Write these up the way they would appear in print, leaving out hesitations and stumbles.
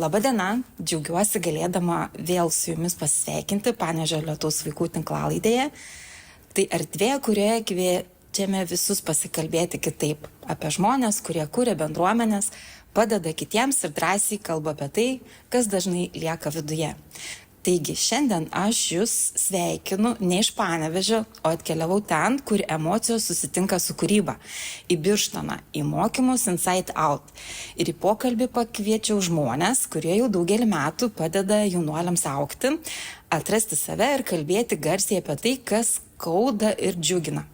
Labadiena, džiaugiuosi galėdama vėl su jumis pasveikinti Panevėžio Lietaus vaikų tinklalaidėje. Tai erdvė, kurioje kviečiame visus pasikalbėti kitaip apie žmonės, kurie kuria bendruomenės, padeda kitiems ir drąsiai kalba apie tai, kas dažnai lieka viduje. Taigi šiandien aš jūs sveikinu ne iš Panevėžio, o atkeliavau ten, kur emocijos susitinka su kūryba. Į Birštoną, į mokymus Inside Out. Ir į pokalbį pakviečiau žmonės, kurie jau daugelį metų padeda jaunuoliams augti, atrasti save ir kalbėti garsiai apie tai, kas skauda ir džiugina.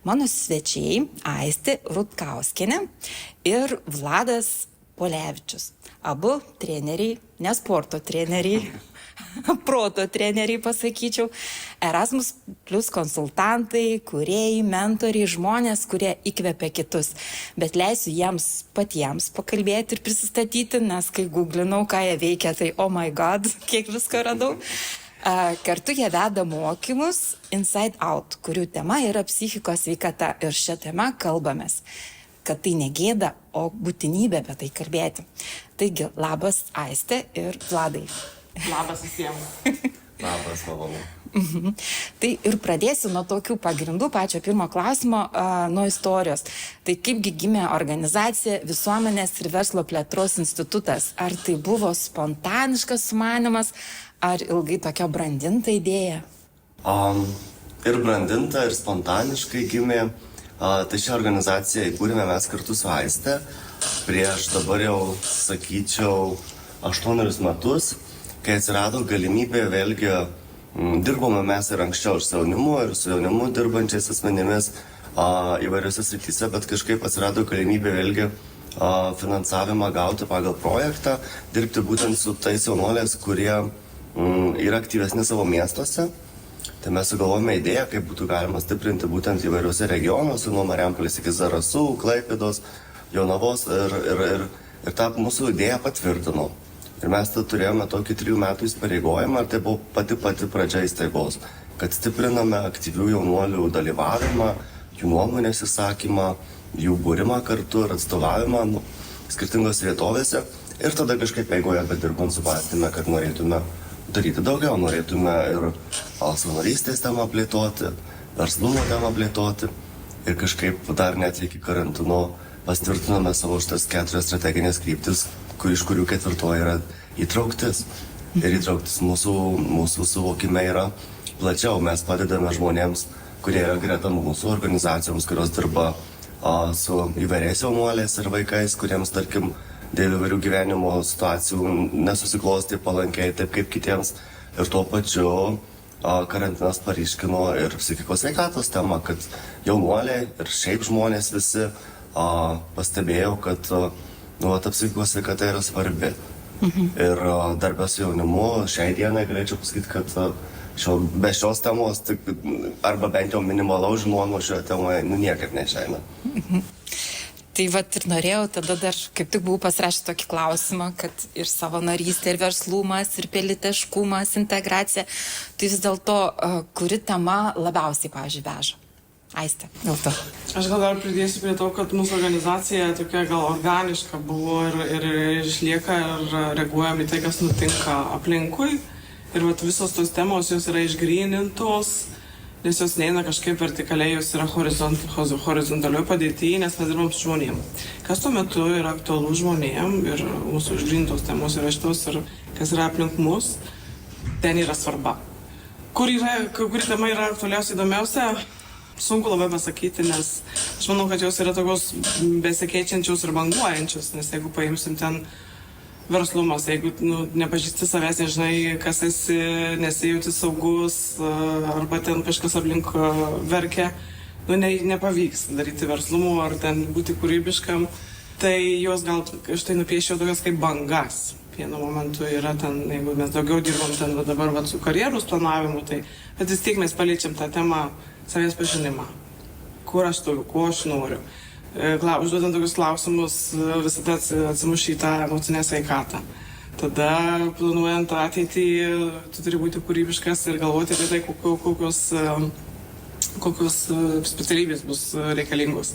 Mano svečiai Aistė Rutkauskienė ir Vladas Polevičius. Abu treneriai, ne sporto treneriai, proto treneriai pasakyčiau, Erasmus Plus konsultantai, kūrėjai, mentoriai, žmonės, kurie įkvepia kitus. Bet leisiu jiems patiems pakalbėti ir prisistatyti, nes kai googlinau, ką jie veikia, tai oh my god, kiek visko radau. Kartu jie veda mokymus Inside Out, kurių tema yra psichikos sveikata ir šią temą kalbamės. Kad tai ne gėda, o būtinybė apie tai kalbėti. Taigi, labas Aistė ir Vladai. Labas visiems. Labas, malonu. Tai ir pradėsiu nuo tokių pagrindų, pačio pirmo klausimo, nuo istorijos. Tai kaipgi gimė organizacija Visuomenės ir verslo plėtros institutas? Ar tai buvo spontaniškas sumanymas, ar ilgai tokia brandinta idėja? Ir brandinta, ir spontaniškai gimė. Tai šią organizaciją įkūrėme mes kartu su Aiste prieš dabar jau, sakyčiau, 8 metus, kai atsirado galimybė, vėlgi dirbome mes ir anksčiau su jaunimu dirbančiais asmenimis įvairiose srityse, bet kažkaip atsirado galimybė vėlgi finansavimą gauti pagal projektą, dirbti būtent su tais jaunuoliais, kurie yra aktyvesni savo miestuose. Tai mes sugalvojame idėją, kaip būtų galima stiprinti būtent įvairiuose regionuose, nuo Marijampolės iki Zarasų, Klaipėdos, Jonavos ir tą mūsų idėją patvirtino. Ir mes turėjome tokį 3 metų įsipareigojimą ir tai buvo pati pradžia įstaigos, kad stipriname aktyvių jaunuolių dalyvavimą, jų nuomonės išsakymą, jų būrimą kartu ir atstovavimą skirtingose vietovėse. Ir tada kažkaip eigoje bedirbant suprastėme, kad norėtume daryti daugiau, norėtume ir savanorystės temą plėtoti, verslumo temą plėtoti ir kažkaip dar net iki karantino pastvirtinome savo šitas 4 strateginės kryptis, iš kurių 4 yra įtrauktis. Ir įtrauktis mūsų suvokime yra plačiau. Mes padedame žmonėms, kurie yra greta mūsų organizacijoms, kurios dirba su įvairiais jaunuoliais ir vaikais, kuriems, tarkim, dėl įvairių gyvenimo situacijų nesusiklosti palankiai taip kaip kitiems. Ir tuo pačiu karantinas paryškino ir psichikos sveikatos temą, kad jaunuoliai ir šiaip žmonės visi pastebėjo, kad ta psichikos sveikata yra svarbi. Ir darbė su jaunimu šiai dienai galėčiau pasakyti, kad be šios temos arba bent jau minimalaus žinojimo šioje temoje niekaip neišeina. Tai vat ir norėjau, tada dar kaip tik buvau pasirašęs tokį klausimą, kad ir savanorystė, ir verslumas, ir pilietiškumas, integracija. Tai vis dėlto, kuri tema labiausiai, pavyzdžiui, veža? Aistė, dėl to. Aš gal dar pridėsiu prie to, kad mūsų organizacija tokia gal organiška buvo ir išlieka ir reaguojam į tai, kas nutinka aplinkui. Ir vat visos tos temos jos yra išgrynintos, nes jos neina kažkaip vertikaliai, jos yra horizontalioj padėtyje, nes mes dirbam su žmonėm. Kas tuo metu yra aktualu žmonėm ir mūsų išgrynintos temos yra šitos ir kas yra aplink mus, ten yra svarba. Kuri tema yra aktualiausia, įdomiausia, sunku labai pasakyti, nes aš manau, kad jos yra tokios besikeičiančios ir banguojančios, nes jeigu paimsim ten verslumas, jeigu nepažįsti savęs, nežinai, kas esi, nesijauti saugus, arba ten kažkas aplink verkia, nepavyks daryti verslumo ar ten būti kūrybiškam, tai jos gal štai nupiešiau tokias kaip bangas. Vienu momentu yra ten, jeigu mes daugiau dirbam ten dabar su karjeros planavimu, tai bet vis tiek mes paliečiam tą temą savęs pažinimą. Kur aš turiu, ko aš noriu. Užduodant tokius klausimus visada atsimuši į tą emocinę sveikatą. Tada, planuojant ateitį, tu turi būti kūrybiškas ir galvoti apie tai, kokios specialybės bus reikalingos.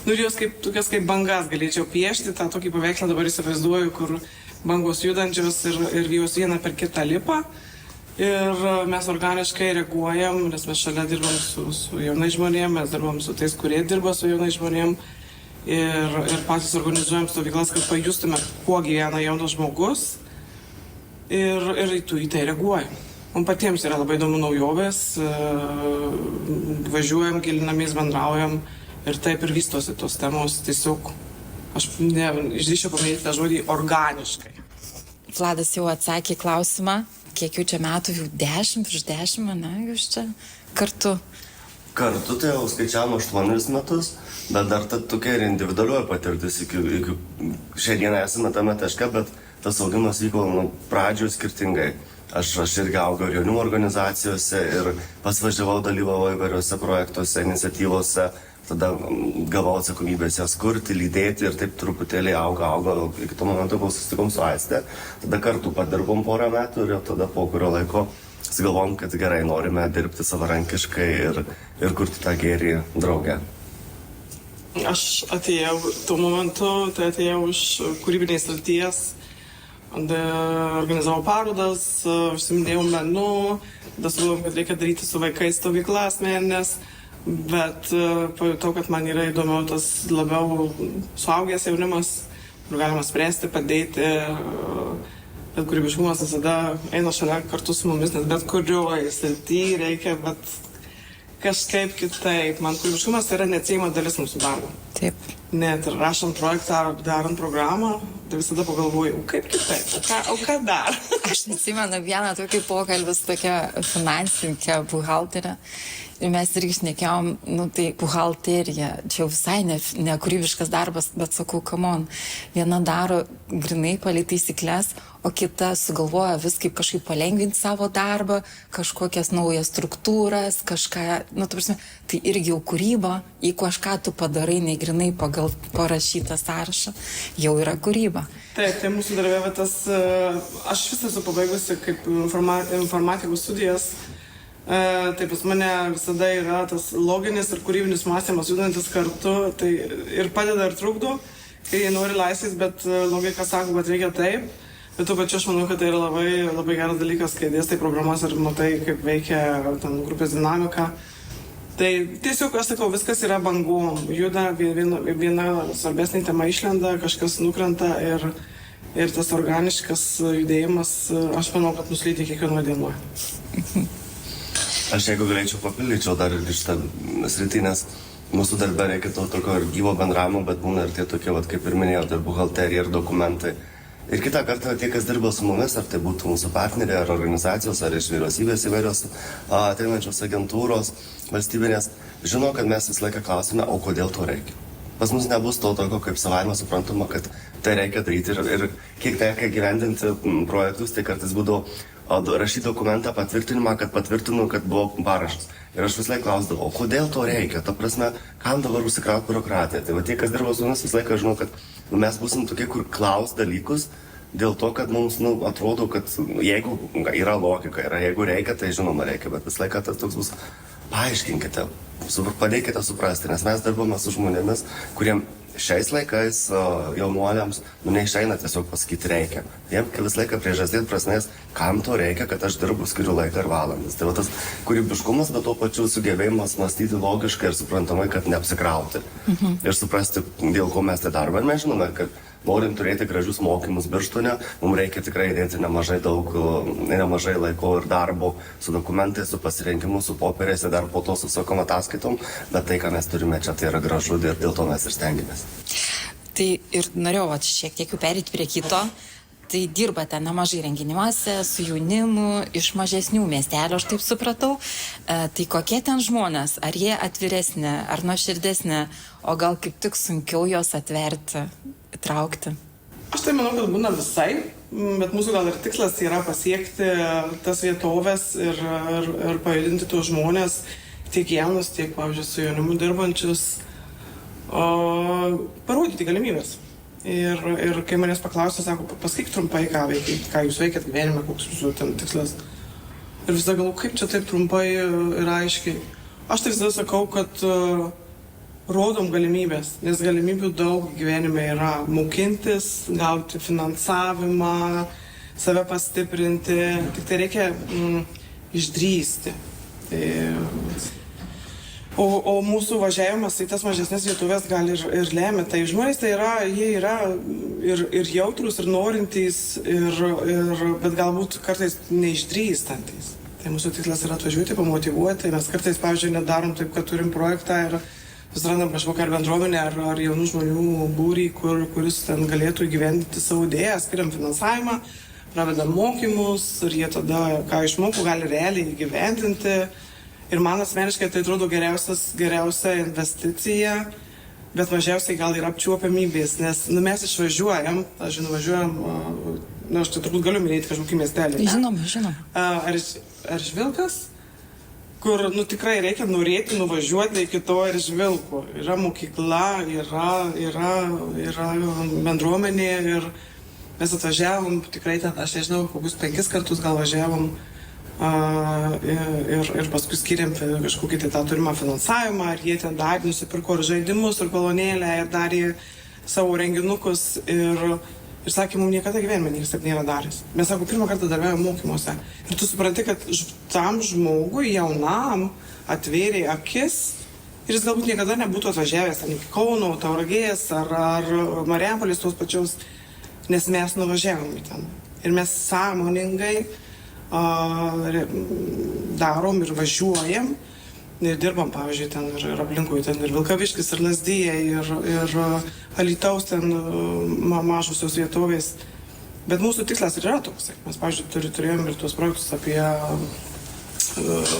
Ir jos tokias kaip bangas galėčiau piešti, tą tokį paveikslą dabar įsivaizduoju, kur bangos judančios ir jos viena per kitą lipa. Ir mes organiškai reaguojam, nes mes šalia dirbam su jaunais žmonėm, mes dirbam su tais, kurie dirba su jaunais žmonėm. Ir patys organizuojam stovyklas, kad pajustume, kuo gyvena jaunas žmogus. Ir į tai reaguojam. Mums patiems yra labai įdomu naujovės, važiuojam, gilinamės, bendraujam ir taip ir vystosi tos temos. Tiesiog aš išdrįsčiau paminėti tą žodį organiškai. Vladas jau atsakė į klausimą, kiek jau čia metų, jau 10, virš 10, ne, jūs čia kartu? Kartu tai jau skaičiavom 8 metus, bet dar ta tokia ir individualioji patirtis. Šią dieną esame tame taške, bet tas augimas vyko pradžioje skirtingai. Aš irgi augau ir jaunimo organizacijose ir pats važiavau, dalyvavau įvairiuose projektuose, iniciatyvose, tada gavau atsakomybės jas kurti, lydėti ir taip truputėlį augo. Iki to momento, kol susitikom su Aiste, tada kartu padirbom porą metų ir tada po kurio laiko sugalvom, kad gerai norime dirbti savarankiškai ir kurti tą gėrį draugę. Aš atėjau tuo momentu, tai atėjau iš kūrybinės srities. Organizavau parodas, užsiminėjau menu, tada sugalvojom, kad reikia daryti su vaikais stovyklas meninės, bet pajutau, kad man yra įdomiau tas labiau suaugęs jaunimas, kur galima spręsti, padėti, bet kūrybiškumas visada eina šalia kartu su mumis, nes bet kurioje srityje reikia, bet kažkaip kitaip. Man kūrybiškumas tai yra neatsiejama dalis mūsų darbo. Taip. Net ir rašant projektą ar darant programą, tai visada pagalvoju, kaip kitaip, o ką dar? Aš atsimenu vieną tokį pokalbį su tokia finansininkė, buhalterė. Ir mes irgi šnekėjom, tai buhalterija, čia jau visai ne kūrybiškas darbas, bet sakau, come on, viena daro grinai palei taisyklės, o kita sugalvoja vis kaip kažkaip palengvinti savo darbą, kažkokias naujas struktūras, kažką, tai irgi jau kūryba, jeigu kažką tu padarai negrinai pagal parašytą sąrašą, jau yra kūryba. Taip, tai mūsų darbė tas, aš vis esu pabaigusi kaip informatikos studijas. Tai pas mane visada yra tas loginis ir kūrybinis mąstymas judantis kartu, tai ir padeda ir trukdo, kai jie nori laisvės, bet logika sako, kad reikia taip. Bet tuo pačiu aš manau, kad tai yra labai, labai geras dalykas, kai dėstai programas ir matai, kaip veikia ten grupės dinamika. Tai tiesiog, aš sakau, viskas yra bangom, juda, viena svarbesnė tema išlenda, kažkas nukrenta ir tas organiškas judėjimas, aš manau, kad mus lydi kiekvienoje dienoje. Aš jeigu galėčiau papildyčiau dar ir šitą sritį, nes mūsų darbe reikia to tokio ir gyvo bendravimo, bet būna ir tie tokie, kaip ir minėjote, buhalterija ir dokumentai. Ir kitą kartą tie, kas dirba su mumis, ar tai būtų mūsų partneriai, ar organizacijos, ar iš vyriausybės įvairios ateinančios agentūros, valstybinės, žino, kad mes visą laiką klausime, o kodėl to reikia. Pas mus nebus to tokio, kaip savaime suprantama, kad tai reikia daryti ir kiek reikia gyvendinti projektus, tai kartais būdavo rašyti dokumentą patvirtinimą, kad patvirtinu, kad buvo parašas. Ir aš visą laiką klausdavau, o kodėl to reikia? Ta prasme, kam dabar užsikrauti biurokratiją? Tai va tie, kas dirba su mumis, visą laiką žinau, kad mes būsim tokie, kur klaus dalykus, dėl to, kad mums atrodo, kad jeigu yra logika, jeigu reikia, tai žinoma reikia, bet visą laiką tas toks bus, paaiškinkite, padėkite suprasti, nes mes dirbame su žmonėmis, kuriem šiais laikais jaunuoliams neišeina tiesiog pasakyti reikia. Jiems visą laiką priežasties prasmės, kam to reikia, kad aš dirbu, skiriu laiką ir valandas. Tai va tas kūrybiškumas, bet tuo pačiu sugebėjimas mąstyti logiškai ir suprantamai, kad neapsikrauti. Ir suprasti, dėl ko mes tai darome. Ir mes žinome, kad norint turėti gražius mokymus Birštone, mums reikia tikrai įdėti nemažai laiko ir darbo su dokumentais, su pasirinkimu, su popieriais ir dar po to su sakom ataskaitom, bet tai, ką mes turime čia, tai yra gražu ir dėl to mes ir stengiamės. Tai ir norėjau šiek tiek jau perėti prie kito. Tai dirbate nemažai renginiuose su jaunimu iš mažesnių miestelių, aš taip supratau. Tai kokie ten žmonės? Ar jie atviresni, ar nuoširdesni, o gal kaip tik sunkiau juos atverti, įtraukti? Aš tai manau, kad būna visai, bet mūsų gal ir tikslas yra pasiekti tas vietovės ir pajudinti tuos žmonės, tiek jaunus, tiek, pavyzdžiui, su jaunimu dirbančius, parodyti galimybės. Ir kai manęs paklausė, sako, pasakyk trumpai, ką jūs veikiat gyvenime, koks jūsų ten tikslas. Ir visada galvoju, kaip čia taip trumpai ir aiškiai. Aš tai visada sakau, kad rodom galimybės, nes galimybių daug gyvenime yra mokintis, gauti finansavimą, save pastiprinti, tik tai reikia išdrįsti. O mūsų važiavimas į tas mažesnės vietuvės gal ir lemia. Tai žmonės tai jie yra ir jautrus, ir norintys, bet galbūt kartais neišdrįstantys. Tai mūsų tikslas yra atvažiuoti, pamotyvuoti. Mes kartais, pavyzdžiui, nedarom taip, kad turim projektą ir susirandam kažkokią ar bendruomenę, ar jaunų žmonių būrį, kuris ten galėtų įgyvendinti savo idėją, skiriam finansavimą, pravedam mokymus ir jie tada, ką išmoko, gali realiai įgyvendinti. Ir man asmeniškai tai atrodo geriausia investicija, bet mažiausiai gal ir apčiuopiamybės, nes mes išvažiuojam, aš tai turbūt galiu minėti kažkokį miestelį. Žinoma. Ar Žvilkas, kur tikrai reikia norėti nuvažiuoti iki to ir Žvilko. Yra mokykla, yra bendruomenė ir mes atvažiavom, tikrai ten, aš nežinau, kokius 5 kartus gal važiavom. Ir paskui skiriam kažkokį tai tą turimą finansavimą, ir jie ten darė, nusipirko ir žaidimus, ir kolonėlę, ir darė savo renginukus, ir sakė, mums niekada gyvenime niekas taip nėra daręs. Mes, sako, pirmą kartą dalyvaujam mokymuose. Ir tu supranti, kad tam žmogui, jaunam, atvėrė akis, ir jis galbūt niekada nebūtų atvažiavęs iki Kauno, Tauragės, ar Marijampolės tos pačios, nes mes nuvažiavom į ten. Ir mes sąmoningai darom ir važiuojam ir dirbam, pavyzdžiui, ten ir aplinkui, ten ir Vilkaviškis, ir Lazdijai, ir Alytaus ten mažusios vietovės. Bet mūsų tikslas ir yra toksai. Mes, pavyzdžiui, turėjom ir tuos projektus apie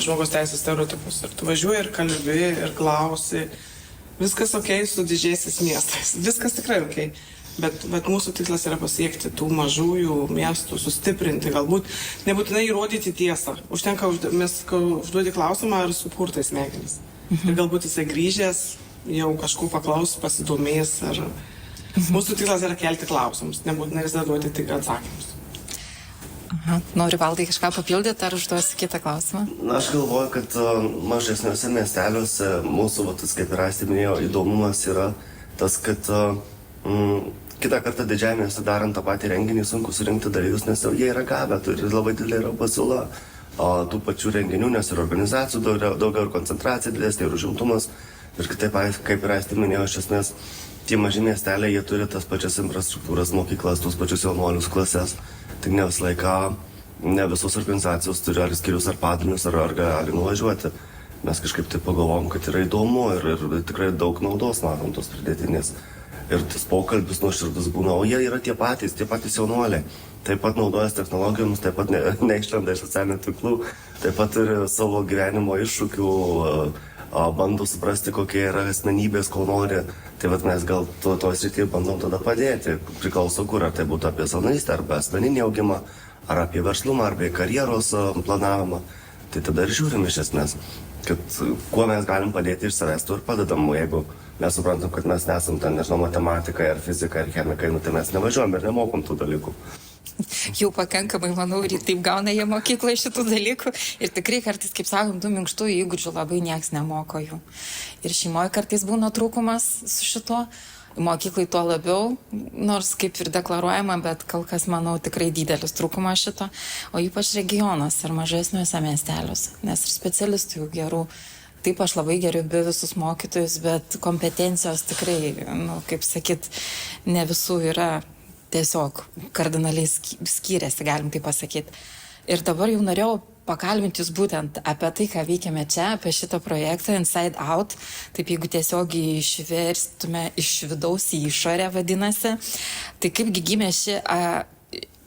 žmogaus teisės stereotipus. Ir tu važiuoji ir kalbi, ir klausi. Viskas okei su didžiaisiais miestais. Viskas tikrai okei. Bet mūsų tikslas yra pasiekti tų mažųjų miestų, sustiprinti, galbūt nebūtinai įrodyti tiesą. Užtenka užduoti klausimą ir sukurti smegenis. Ir galbūt jisai grįžęs, jau kažko paklaus, pasidomės. Mūsų tikslas yra kelti klausimus, nebūtinai visada duoti tik atsakymus. Noriu, Valdai, kažką papildyti ar užduosi kitą klausimą? Aš galvoju, kad mažesniuose miesteliuose mūsų, kaip ir Aistė minėjo, įdomumas yra tas, kad kitą kartą didžiajame mieste darant tą patį renginį sunku surinkti dalyvius, nes jie yra gavę, turi labai didelė yra pasiūla tų pačių renginių, nes ir organizacijų daugiau, ir koncentracija didesnė, ir užimtumas. Ir kitaip, kaip ir Aistė minėjo, iš esmės, tie maži miesteliai, jie turi tas pačias infrastruktūras, mokyklas, tos pačius jaunuolius klases. Tik ne visą laiką, ne visos organizacijos turi ar skirius, ar padalinius, ar gali nuvažiuoti. Mes kažkaip tai pagalvom, kad yra įdomu ir tikrai daug naudos matom tos pridėtinės. Ir tas pokalbis nuoširdus būna, o jie yra tie patys jaunuoliai. Taip pat naudojas technologijomis, taip pat neišlenda iš socialinių tinklų, taip pat turi savo gyvenimo iššūkių, bando suprasti, kokie yra asmenybės, ko nori. Tai mes gal toj srityje bandom tada padėti. Priklauso kur, ar tai būtų apie savanorystę, arba asmeninį augimą, ar apie verslumą, ar apie karjeros planavimą. Tai tada ir žiūrim iš esmės, kad kuo mes galim padėti iš savęs, to ir padedam. Jeigu mes suprantam, kad mes nesam ten, nežinau, matematikai, ar fizikai, ar chemikai, tai mes nevažiuojam ir nemokom tų dalykų. Jau pakankamai, manau, ir taip gauna jie mokykloje šitų dalykų. Ir tikrai kartais, kaip sakom, tų minkštųjų įgūdžių labai nieks nemoko jų. Ir šeimoje kartais būna trūkumas su šituo. Mokyklai tuo labiau, nors kaip ir deklaruojama, bet kol kas, manau, tikrai didelis trūkumas šito. O ypač regionuose ar mažesniuose miesteliuose. Nes ir specialistų jų gerų. Taip, aš labai gerbiu visus mokytojus, bet kompetencijos tikrai, kaip sakyt, ne visų yra tiesiog kardinaliai skiriasi, galim tai pasakyti. Ir dabar jau norėjau pakalbinti jūs būtent apie tai, ką veikiame čia, apie šitą projektą Inside Out. Taip, jeigu tiesiog išverstume iš vidaus į išorę, vadinasi. Tai kaipgi gimė ši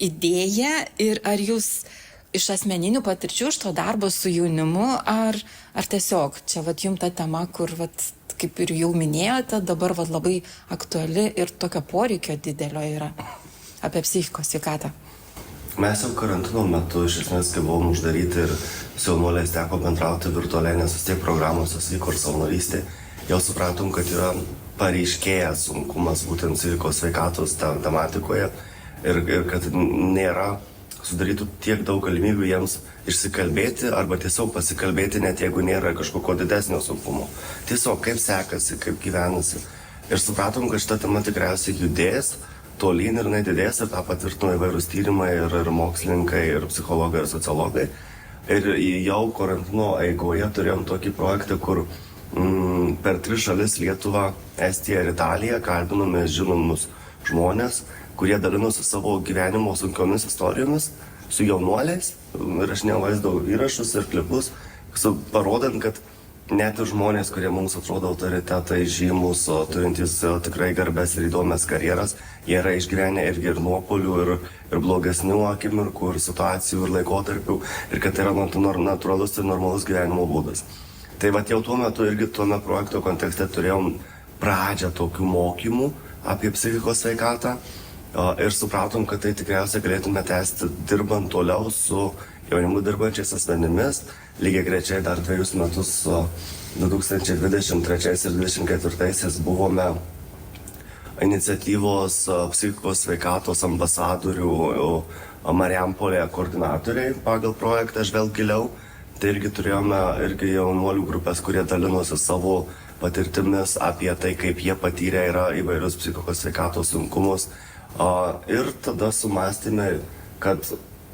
idėja ir ar jūs iš asmeninių patirčių, iš to darbo su jaunimu, ar tiesiog čia jums ta tema, kur, kaip ir jau minėjote, dabar labai aktuali ir tokio poreikio didelio yra apie psichikos sveikatą? Mes jau karantino metu, iš esmės, kai buvom uždaryti ir su jaunuoliais teko bendrauti virtualiai, nes vis tiek programos vyko ir savanorystė, jau supratom, kad yra pareiškėjęs sunkumas būtent psichikos sveikatos tematikoje ir kad nėra sudarytų tiek daug galimybių jiems išsikalbėti arba tiesiog pasikalbėti, net jeigu nėra kažkokio didesnio sunkumo. Tiesiog kaip sekasi, kaip gyvenasi. Ir supratom, kad šita tema tikriausiai judės tolyn ir jinai didės, ir tą patvirtino įvairūs tyrimai ir mokslininkai, ir psichologai, ir sociologai. Ir jau karantino eigoje turėjom tokį projektą, kur per 3 šalis - Lietuvą, Estiją ir Italiją - kalbinome žinomus žmonės, kurie dalinosi savo gyvenimo sunkiomis istorijomis su jaunuoliais, rašinėjo vaizdo įrašus ir klipus, parodant, kad net ir žmonės, kurie mums atrodo autoritetai, žymus, turintys tikrai garbės ir įdomias karjeras, jie yra išgyvenę irgi ir nuopolių, ir blogesnių akimirkų, ir situacijų, ir laikotarpių, ir kad tai yra natūralus ir normalus gyvenimo būdas. Tai va jau tuo metu irgi tuome projekto kontekste turėjom pradžią tokių mokymų apie psichikos sveikatą ir supratom, kad tai tikriausiai galėtume tęsti dirbant toliau su jaunimu dirbančiais asmenimis. Lygiai grečiai dar 2 metus 2023 ir 2024 buvome iniciatyvos psichikos sveikatos ambasadorių Marijampolėje koordinatoriai pagal projektą Žvelk giliau. Tai irgi turėjome jaunuolių grupės, kurie dalinosi savo patirtimis apie tai, kaip jie patyrė yra įvairius psichikos sveikatos sunkumus. Ir tada sumastėme, kad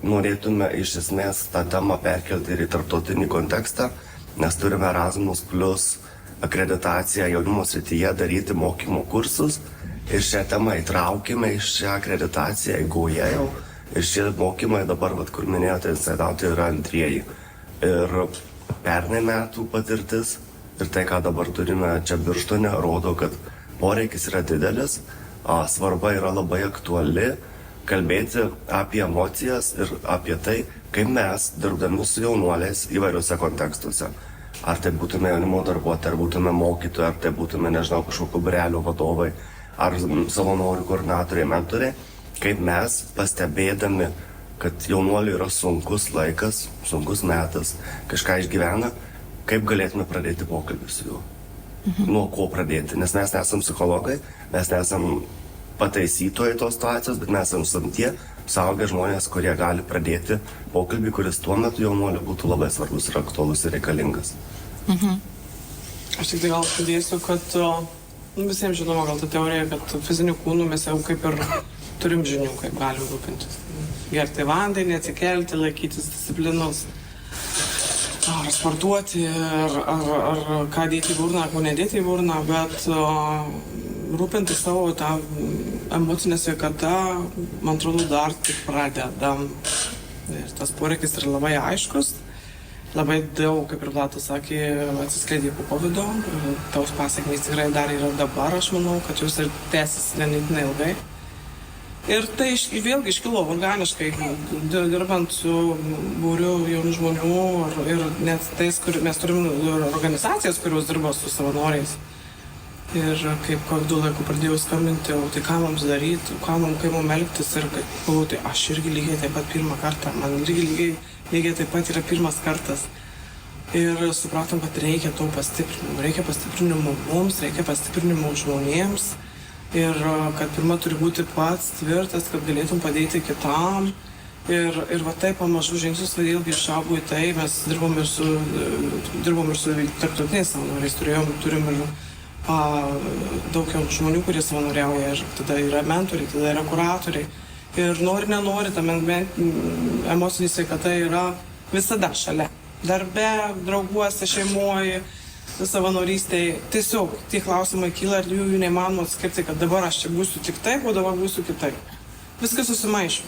norėtume iš esmės tą temą perkelti ir į tarptautinį kontekstą, nes turime Erasmus Plus akreditaciją jaunimo srityje daryti mokymo kursus ir šią temą įtraukėme į šią akreditaciją eigoje jau. Ir šie mokymai dabar, kur minėjote, Inside-Out yra 2. Ir pernai metų patirtis ir tai, ką dabar turime čia Birštone, rodo, kad poreikis yra didelis, svarba yra labai aktuali, kalbėti apie emocijas ir apie tai, kaip mes, dirbdami su jaunuoliais įvairiuose kontekstuose. Ar tai būtume jaunimo darbuotojai, ar būtume mokytojai, ar tai būtume, nežinau, kažkokių būrelių vadovai, ar savanorių koordinatoriai, mentoriai, kaip mes, pastebėdami, kad jaunuoliui yra sunkus laikas, sunkus metas, kažką išgyvena, kaip galėtume pradėti pokalbį su juo. Nuo ko pradėti, nes mes nesam psichologai, mes nesam pataisytojai tos situacijos, bet mes esam tie suaugę žmonės, kurie gali pradėti pokalbį, kuris tuo metu jaunuoliui būtų labai svarbus ir aktualus ir reikalingas. Aš tik tai gal pridėsiu, kad visiems žinoma gal ta teorija, kad fizinių kūnų mes jau kaip ir turim žinių, kaip galim rūpintis. Gerti vandenį, atsikelti, laikytis disciplinos, ar sportuoti, ar ką dėti į burną, ko nedėti į burną, bet rūpintis savo tą emocinę sveikatą, man atrodo, dar tik pradedam. Ir tas poreikis yra labai aiškus, labai daug, kaip ir Vladas sakė, atsiskleidė po COVID-o, tos pasiekmės tikrai dar yra dabar, aš manau, kad jos ir tęsis ganėtinai ilgai. Ir tai vėlgi iškilo organiškai, dirbant su būriu jaunų žmonių ir net tais, kur mes turim organizacijas, kurios dirba su savanoriais. Ir kaip COVID laiku pradėjau skambinti, o tai ką mums daryti, kaip mums elgtis ir galvoju, tai aš irgi lygiai taip pat pirmą kartą, man irgi lygiai taip pat yra pirmas kartas. Ir supratom, kad reikia to pastiprinimo, reikia pastiprinimo mums, reikia pastiprinimo žmonėms. Ir kad pirma turi būti pats tvirtas, kad galėtum padėti kitam. Ir va taip pamažu žingsnius vėlgi išaugo į tai, mes dirbom ir su tarptautiniais savanoriais, turim ir daug žmonių, kurie savanoriauja, ir tada yra mentoriai, tada yra kuratoriai. Ir nenori, ta emocinė sveikata yra visada šalia. Darbe, drauguose, šeimoje, savanorystėje. Tiesiog tie klausimai kyla ir jų neįmanoma atskirti, kad dabar aš čia būsiu tik taip, o dabar būsiu kitaip. Viskas susimaišo.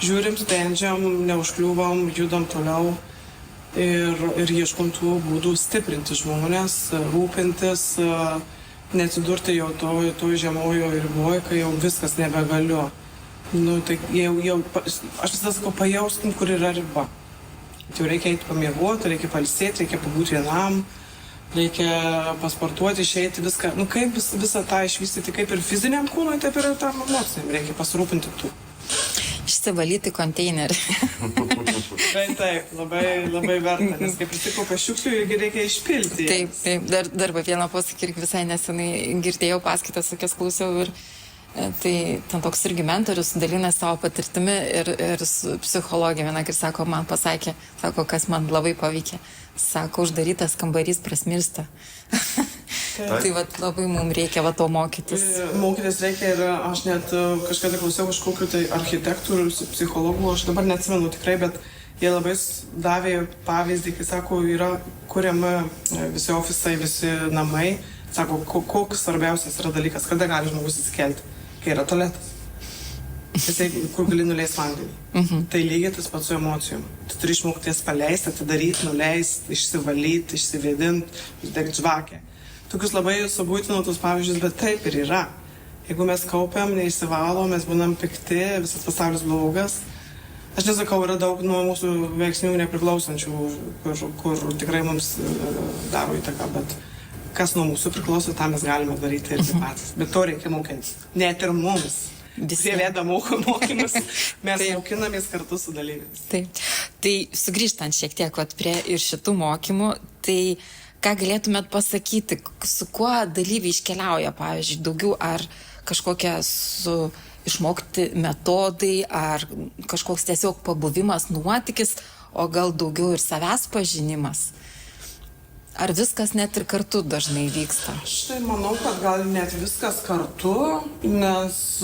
Žiūrim, sprendžiam, neužkliūvam, judam toliau. Ir ieškom tų būdų stiprinti žmonės, rūpintis, neatsidurti jau to žemojo riboje, kai jau viskas nebegaliu. Tai aš visada sakau, pajauskim, kur yra riba. Jau reikia eiti pamiegoti, reikia pailsėti, reikia pabūti vienam, reikia pasportuoti, išeiti viską. Kaip visą tą išvystyti, kaip ir fiziniam kūnui, taip ir tam emociniam, reikia pasirūpinti tų. Išsivalyti konteinerį. Taip, labai verta, nes kaip prisikaupia šiukšlių, irgi reikia išpilti. Taip, dar vieną posakį irgi visai nesenai girdėjau, paskaitas tokias klausiau ir Tai ten toks irgi mentorius dalina savo patirtimi ir su psichologija viena, kai sako, man pasakė, sako, kas man labai paveikė. Sako, uždarytas kambarys prasmirsta. Tai vat, labai mums reikia to mokytis. Mokytis reikia ir aš net kažkada klausiau kažkokiu tai architektų ir psichologų, aš dabar neatsimenu tikrai, bet jie labai davė pavyzdį, kai sako, yra kuriami visi ofisai, visi namai. Sako, koks svarbiausias yra dalykas, kada gali žmogus įsikelti, kai yra tualetas. Jisai, kur gali nuleisti vandenį. Tai lygiai tas pats su emocijom. Tu turi išmokti jas paleisti, atidaryti, nuleisti, išsivalyti, išsivėdinti, uždegti žvakę. Tokius labai subuitinotus pavyzdžius, bet taip ir yra. Jeigu mes kaupiam, neišsivalom, mes būnam pikti, visas pasaulis blogas. Aš nesakau, yra daug nuo mūsų veiksnių nepriklausančių, kur tikrai mums daro įtaką, bet kas nuo mūsų priklauso, tą mes galime daryti ir patys. Bet to reikia mokintis. Net ir mums. Visi veda mokymus, mes mokinamės kartu su dalyviais. Tai sugrįžtant šiek tiek prie ir šitų mokymų, tai ką galėtumėt pasakyti, su kuo dalyviai iškeliauja, pavyzdžiui, daugiau ar kažkokie išmokti metodai, ar kažkoks tiesiog pabuvimas, nuotykis, o gal daugiau ir savęs pažinimas? Ar viskas net ir kartu dažnai vyksta? Aš tai manau, kad gal net viskas kartu, nes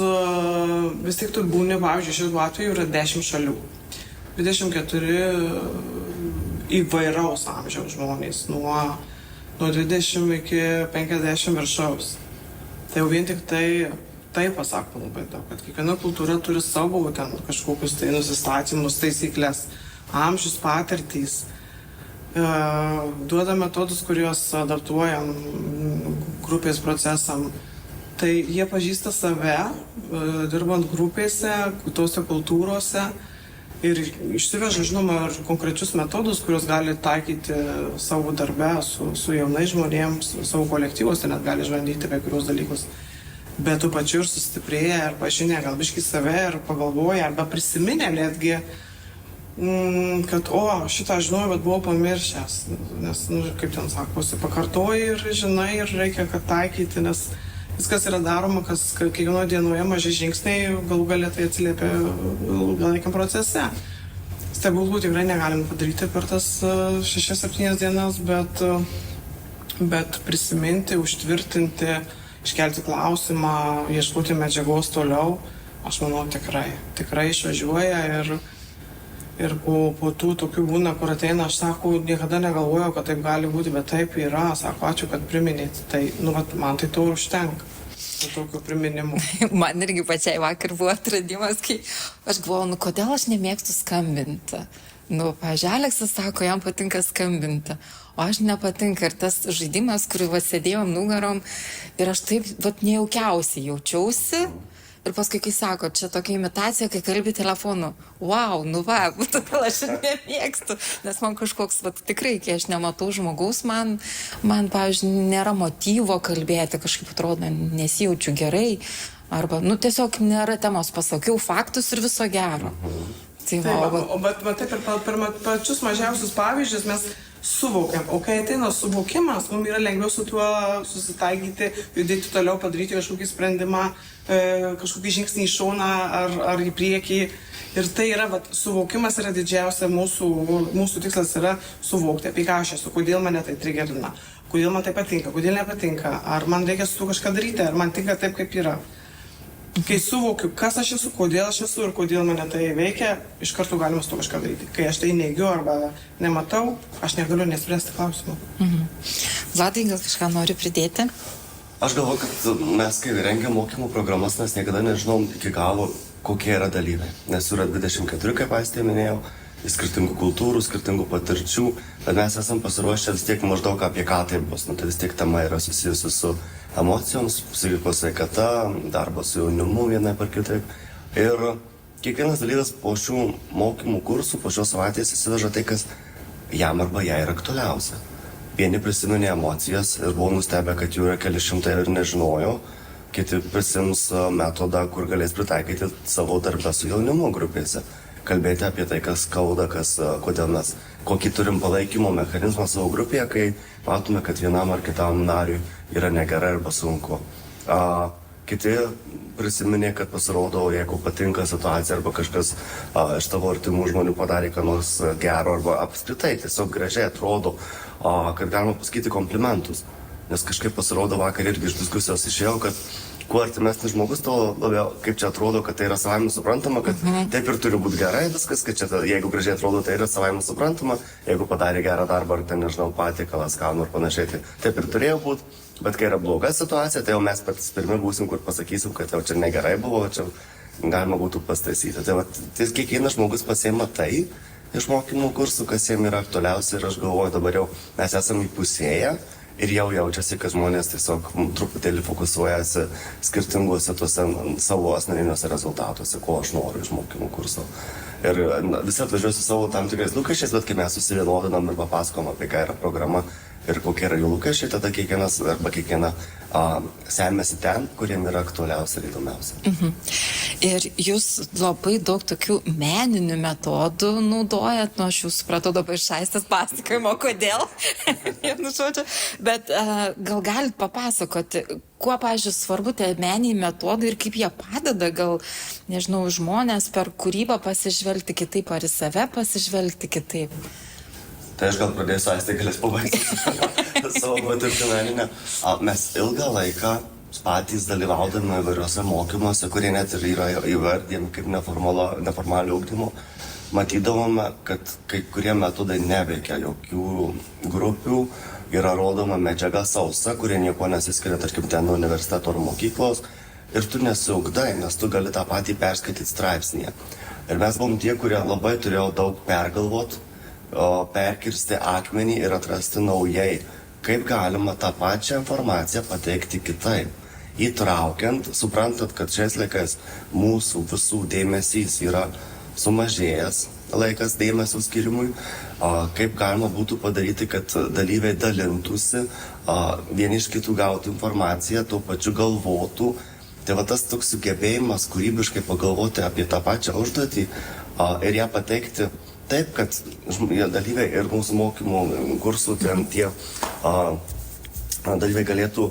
vis tik tu būni, pavyzdžiui, šiuo atveju yra 10 šalių. 24 įvairaus amžiaus žmonės, nuo 20 iki 50 viršaus. Tai jau vien tik tai pasako labai daug, kad kiekviena kultūra turi savo ten kažkokius tai nusistatymus, taisyklės, amžius, patirtys. Duoda metodus, kuriuos adaptuojam grupės procesam. Tai jie pažįsta save, dirbant grupėse, tose kultūrose ir išsiveža, žinoma, konkrečius metodus, kuriuos gali taikyti savo darbe su jaunais žmonėms, savo kolektyvuose net gali išbandyti kai kurios dalykus. Bet tu pačiu ir sustiprėja, ar pažinė gal biškį save, ar pagalvoja, arba prisiminė netgi, kad, šitą žinojau, bet buvau pamiršęs, nes, kaip ten sakosi, pakartoji ir žinai, ir reikia, kad taikyti, nes viskas yra daroma, kas kiekvienoje dienoje maži žingsniai, galų galia tai atsiliepia ilgalaikiam procese. Stebuklų tikrai negalim padaryti per tas 6-7 dienas, bet prisiminti, užtvirtinti, iškelti klausimą, ieškoti medžiagos toliau, aš manau, tikrai išvažiuoja ir po tų tokių būna, kur ateina, aš sako, niekada negalvojau, kad taip gali būti, bet taip yra, sako, ačiū, kad priminėte. Tai, man tai to užtenka, tokių priminimų. Man irgi pačiai vakar buvo atradimas, kai aš galvojau, kodėl aš nemėgstu skambinti. Pavyzdžiui, Aleksas sako, jam patinka skambinti, o aš nepatinka. Ir tas žaidimas, kurį sėdėjom nugarom, ir aš taip nejaukiausiai jaučiausi. Ir paskui, kai sako, čia tokia imitacija, kai kalbi telefonu. Wow, gal aš ir nemėgstu. Nes man kažkoks, tikrai, kai aš nematau žmogaus, man, pavyzdžiui, nėra motyvo kalbėti, kažkaip atrodo, nesijaučiu gerai. Arba, tiesiog nėra temos, pasakiau faktus ir viso gero. Bet taip, per pačius mažiausius pavyzdžius mes suvokiam, o kai ateina suvokimas, mums yra lengviau su tuo susitaikyti, judėti toliau, padaryti kažkokį sprendimą, kažkokį žingsnį į šoną ar į priekį. Ir tai yra, suvokimas yra didžiausia, mūsų tikslas yra suvokti, apie ką aš esu, kodėl mane tai trigerina, kodėl man tai patinka, kodėl nepatinka, ar man reikia su tuo kažką daryti, ar man tinka taip, kaip yra. Kai suvokiu, kas aš esu, kodėl aš esu ir kodėl mane tai veikia, iš karto galima su to kažką daryti. Kai aš tai neigiu arba nematau, aš negaliu nespręsti klausimų. Vladai, gal kažką nori pridėti? Aš galvoju, kad mes, kai rengiam mokymų programas, mes niekada nežinom iki galo, kokie yra dalyviai. Nes yra 24, kaip Aistė minėjau, skirtingų kultūrų, skirtingų patirčių, bet mes esam pasiruošę vis tiek maždaug apie ką tai bus. Tai vis tiek tema yra susijusi su emocijoms, psichikos sveikata, darbas su jaunimu vienaip ar kitaip. Ir kiekvienas dalyvis po šių mokymų kursų, po šios savaitės įsiveža tai, kas jam arba jai yra aktualiausia. Vieni prisiminė emocijas ir buvo nustebę, kad jų yra keli šimtai ir nežinojo. Kiti prisims metodą, kur galės pritaikyti savo darbę su jaunimu grupėse. Kalbėti apie tai, kas skauda, kodėl mes, kokį turim palaikymo mechanizmą savo grupėje, kai matome, kad vienam ar kitam nariui yra negerai arba sunku. kiti prisiminė, kad pasirodo, jeigu patinka situacija arba kažkas iš tavo artimų žmonių padarė ką nors gero arba apskritai tiesiog gražiai atrodo, kad galima pasakyti komplimentus. Nes kažkaip pasirodo vakar irgi iš diskusijos išėjo, kad kuo artimesnis žmogus, to labiau, kaip čia atrodo, kad tai yra savaime suprantama, kad taip ir turi būti gerai viskas, kad čia, jeigu gražiai atrodo, tai yra savaime suprantama, jeigu padarė gerą darbą ar ten, nežinau, patiekalas, skanų ar panašiai, tai taip ir turėjo būti. Bet kai yra bloga situacija, tai jau mes patys pirmi būsim, kur pasakysim, kad jau čia negerai buvo, čia galima būtų pastaisyti. Tai kiekvienas žmogus pasiima tai iš mokymų kursų, kas jiems yra aktualiausia, ir aš galvoju, dabar jau mes esame įpusėję ir jau jaučiasi, kad žmonės tiesiog truputėlį fokusuojasi skirtinguose tuose savo asmeniniuose rezultatuose, ko aš noriu iš mokymų kurso. Ir visi atvažiuosi savo tam tikrais lūkesčiais, bet kai mes susivienodinam ir papasakom apie ką yra programa ir kokie yra jų lūkesčiai, tada kiekvienas arba kiekviena semėsi ten, kuriem yra aktualiausia ir įdomiausia. Ir jūs labai daug tokių meninių metodų naudojat, aš jau supratau dabar iš Aistės pasakojimo, kodėl. Bet gal galit papasakoti, kuo, pavyzdžiui, svarbu tie meniniai metodai ir kaip jie padeda, gal, nežinau, žmonės per kūrybą pasižvelgti kitaip ar į save pasižvelgti kitaip? Tai aš gal pradėsiu, Aistė galės pabaigti savo patirtį meninę. Mes ilgą laiką patys dalyvaudami įvairiuose mokymuose, kurie net ir yra įvardėjami kaip neformalio ugdymo, matydavome, kad kai kurie metodai neveikia, jokių grupių, yra rodoma medžiaga sausa, kurie nieko nesiskiria, tarkim, ten universiteto ar mokyklos, ir tu nesiugdai, nes tu gali tą patį perskaityti straipsnėje. Ir mes buvom tie, kurie labai turėjo daug pergalvot, perkirsti akmenį ir atrasti naujai, kaip galima tą pačią informaciją pateikti kitaip. Įtraukiant, suprantat, kad šiais laikais mūsų visų dėmesys yra sumažėjęs laikas dėmesio skirimui, kaip galima būtų padaryti, kad dalyviai dalintųsi, vieni iš kitų gautų informaciją, tuo pačiu galvotų. Tai va tas toks sugebėjimas kūrybiškai pagalvoti apie tą pačią užduotį ir ją pateikti taip, kad dalyviai ir mūsų mokymų kursų tie dalyviai galėtų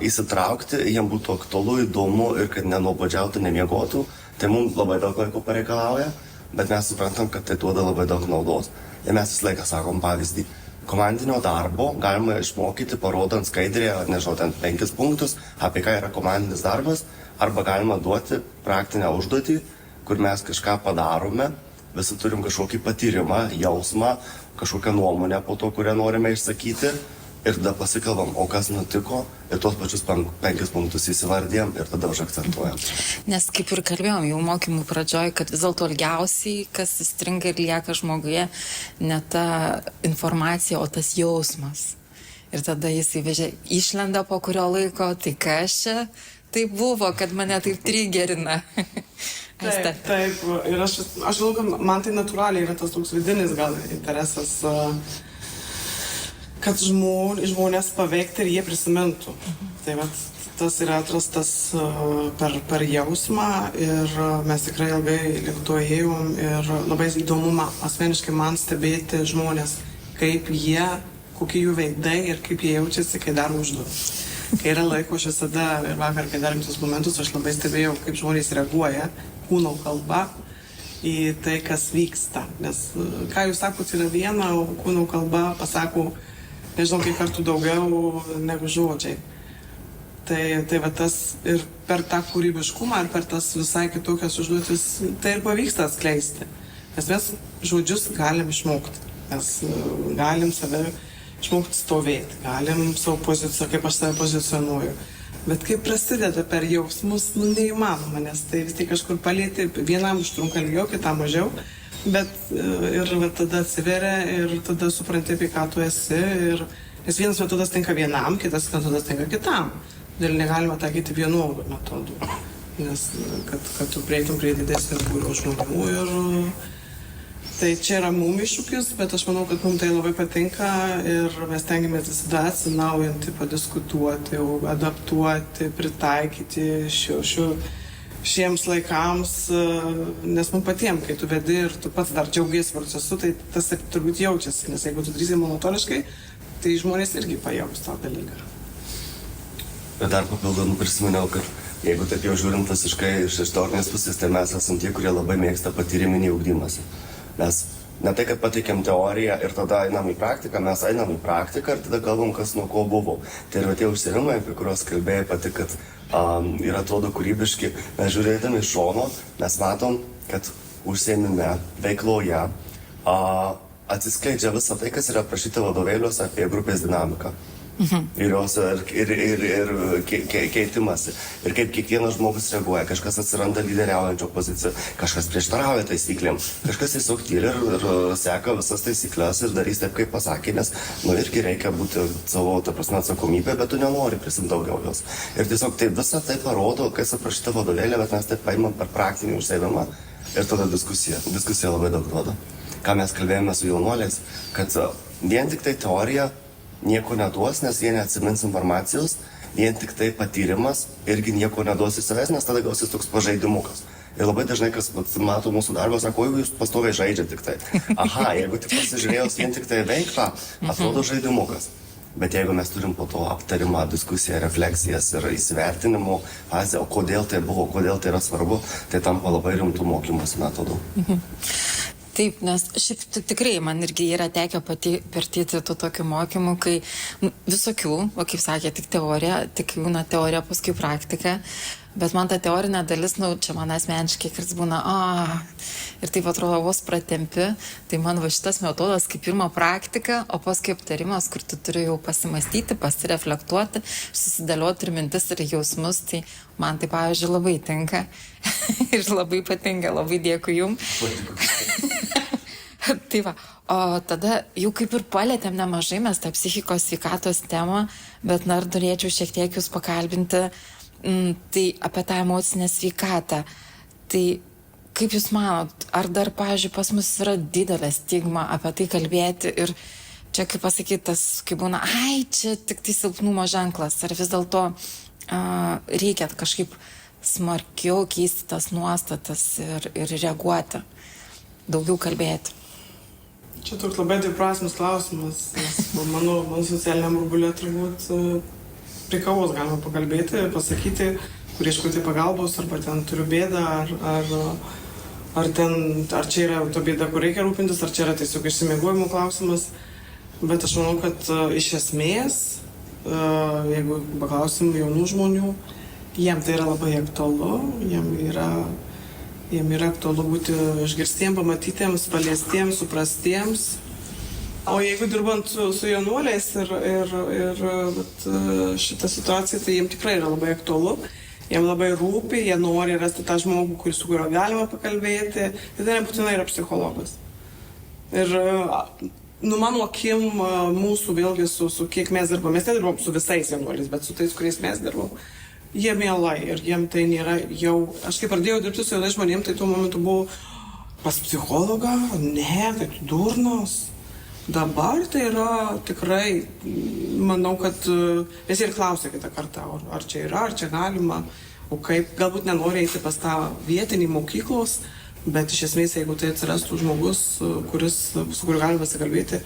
įsitraukti, jiems būtų aktualu, įdomu ir kad nenuobodžiautų, nemiegotų. Tai mums labai daug laiko pareikalauja, bet mes suprantam, kad tai duoda labai daug naudos. Ir mes visą laiką sakom pavyzdį. Komandinio darbo galima išmokyti, parodant skaidrėje, nežinau, ten 5 punktus, apie ką yra komandinis darbas, arba galima duoti praktinę užduotį, kur mes kažką padarome. Visi turim kažkokį patyrimą, jausmą, kažkokią nuomonę po to, kurią norime išsakyti, ir tada pasikalbam, o kas nutiko, ir tuos pačius 5 punktus įsivardėjom ir tada užakcentuojam. Nes kaip ir kalbėjom jau mokymų pradžioj, kad vis dėlto ilgiausiai, kas įstringa ir lieka žmoguje, ne ta informacija, o tas jausmas. Ir tada jis išlenda po kurio laiko, tai kas čia tai buvo, kad mane taip trigerina. Taip, ir aš galvoju, kad man tai natūraliai yra tas toks vidinis gal interesas, kad žmonės paveikti ir jie prisimintų. Tai va, tas yra atrastas per jausmą ir mes tikrai ilgai link to ėjom ir labai įdomu asmeniškai man stebėti žmonės, kaip jie, kokie jų veidai ir kaip jie jaučiasi, kai daro užduotis. Kai yra laiko, aš visada ir vakar, kai darėm tuos momentus, aš labai stebėjau, kaip žmonės reaguoja kūno kalba į tai, kas vyksta. Nes, ką jūs sakote, yra viena, o kūno kalba pasako, nežinau, kiek kartų daugiau negu žodžiai. Tai va tas ir per tą kūrybiškumą, ir per tas visai kitokias užduotis, tai ir pavyksta atskleisti. Nes mes žodžius galim išmokti. Mes galim save išmokti stovėti, galim savo poziciją, kaip aš save pozicionuoju. Bet kaip prasideda per jausmus, neįmanoma, nes tai vis tiek kažkur palieti, vienam užtrunka ilgiau, kitam mažiau, bet ir tada atsiveria ir tada supranti, apie ką tu esi. Nes vienas metodas tinka vienam, kitas metodas tinka kitam. Todėl negalima taikyti vienodų metodų, nes kad tu prieitum prie didesnio būrio žmonių ir tai čia yra mums iššūkis, bet aš manau, kad mums tai labai patinka ir mes tengiamės visada atsinaujinti, padiskutuoti, adaptuoti, pritaikyti šiems laikams, nes mums patiems, kai tu vedi ir tu pats dar džiaugiesi procesu, tai tas ir turbūt jaučiasi, nes jeigu tu darysi monotoniškai, tai žmonės irgi pajaus tą dalyką. Bet dar papildomų prisiminiau, kad Jeigu taip jau žiūrint visiškai iš teorinės pusės, tai mes esame tie, kurie labai mėgsta patyriminį ugdymąsi. Mes ne tai, kad pateikėm teoriją ir tada einam į praktiką, mes einam į praktiką ir tada kalbam, kas nuo ko buvo. Tai yra tie užsiėmimai, apie kuriuos kalbėjai pati, kad ir atrodo kūrybiški. Mes žiūrėdami iš šono, mes matom, kad užsiėmime, veikloje atsiskleidžia visą tai, kas yra aprašyta vadovėliuose apie grupės dinamiką. Ir jos keitimasi. Ir kaip kiekvienas žmogus reaguoja. Kažkas atsiranda lyderiaujančio poziciją, kažkas prieštarauja taisyklėm, kažkas tiesiog tyli ir seka visas taisyklės ir darys taip, kaip pasakė, nes irgi reikia būti savo, atsakomybė, bet tu nenori prisimti daugiau jos. Ir tiesiog tai visą tai parodo, kas aprašyta vadovėlė, bet mes taip paimam per praktinį užsiėmimą ir tada diskusija labai daug duoda. Ką mes kalbėjome su jaunuoliais, kad vien tik tai teorija nieko neduos, nes jie neatsimins informacijos, vien tik tai patyrimas irgi nieko neduos į savęs, nes tada gausis toks pažaidimukas. Ir labai dažnai, kas mato mūsų darbą, sako, jeigu jūs pastoviai žaidžiate tik tai. Aha, jeigu tik pasižiūrėjus vien tik tai veiklą, atrodo žaidimukas. Bet jeigu mes turim po to aptarimą, diskusiją, refleksijas ir įsivertinimo fazę, o kodėl tai buvo, kodėl tai yra svarbu, tai tampa labai rimtų mokymosi metodų. Taip, nes šiaip tikrai man irgi yra tekę partyti tų tokių mokymų, kai visokių, o kaip sakė, tik jauna teorija, paskui praktika, bet man ta teorinė dalis, čia man asmeniškai kartais būna, ir taip atrodo vos pratempi, tai man va šitas metodas kaip pirma praktika, o paskui aptarimas, kur tu turi jau pasimastyti, pasireflektuoti, susidėlioti ir mintis ir jausmus, tai man tai, pavyzdžiui, labai tinka ir labai patinka, labai dėkui jums. Tai va, o tada jau kaip ir palėtėm nemažai mes tą psichikos sveikatos temą, bet dar norėčiau šiek tiek jūs pakalbinti tai apie tą emocinę sveikatą. Tai kaip jūs manot, ar dar, pavyzdžiui, pas mus yra didelė stigma apie tai kalbėti ir čia, kaip pasakyti, tas, kaip būna, čia tik tai silpnumo ženklas, ar vis dėlto reikia kažkaip smarkiau keisti tas nuostatas ir reaguoti, daugiau kalbėti? Čia toks labai dviprasmis klausimas, nes mano socialiniam burbulė turbūt prie kavos galima pakalbėti, pasakyti, kur ieškoti pagalbos, arba ten turiu bėdą, ar čia yra to bėda, kur reikia rūpintis, ar čia yra tiesiog išsimiegojimo klausimas. Bet aš manau, kad iš esmės, jeigu paklausim jaunų žmonių, jiem tai yra labai aktualu, jiem yra aktualu būti išgirstiems, pamatytiems, paliestiems, suprastiems. O jeigu dirbant su jaunuoliais ir šitą situaciją, tai jiems tikrai yra labai aktualu, jiems labai rūpi, jie nori rasti tą žmogų, su kuriuo galima pakalbėti, ir tai nebūtinai yra psichologas. Ir mano akim, mūsų vėlgi su kiek mes dirbam, mes nedirbam su visais jaunuoliais, bet su tais, kuriais mes dirbam. Jie mielai ir jiem tai nėra jau... Aš kai pradėjau dirbti su jaunais žmonėm, tai tuo momentu buvau pas psichologą, ne, tai tu durnas. Dabar tai yra tikrai, manau, kad visi ir klausia kitą kartą, ar čia yra, ar čia galima, o kaip, galbūt nenori eiti pas tą vietinį mokyklos, bet iš esmės, jeigu tai atsirastų žmogus, su kuriuo galima pasikalbėti,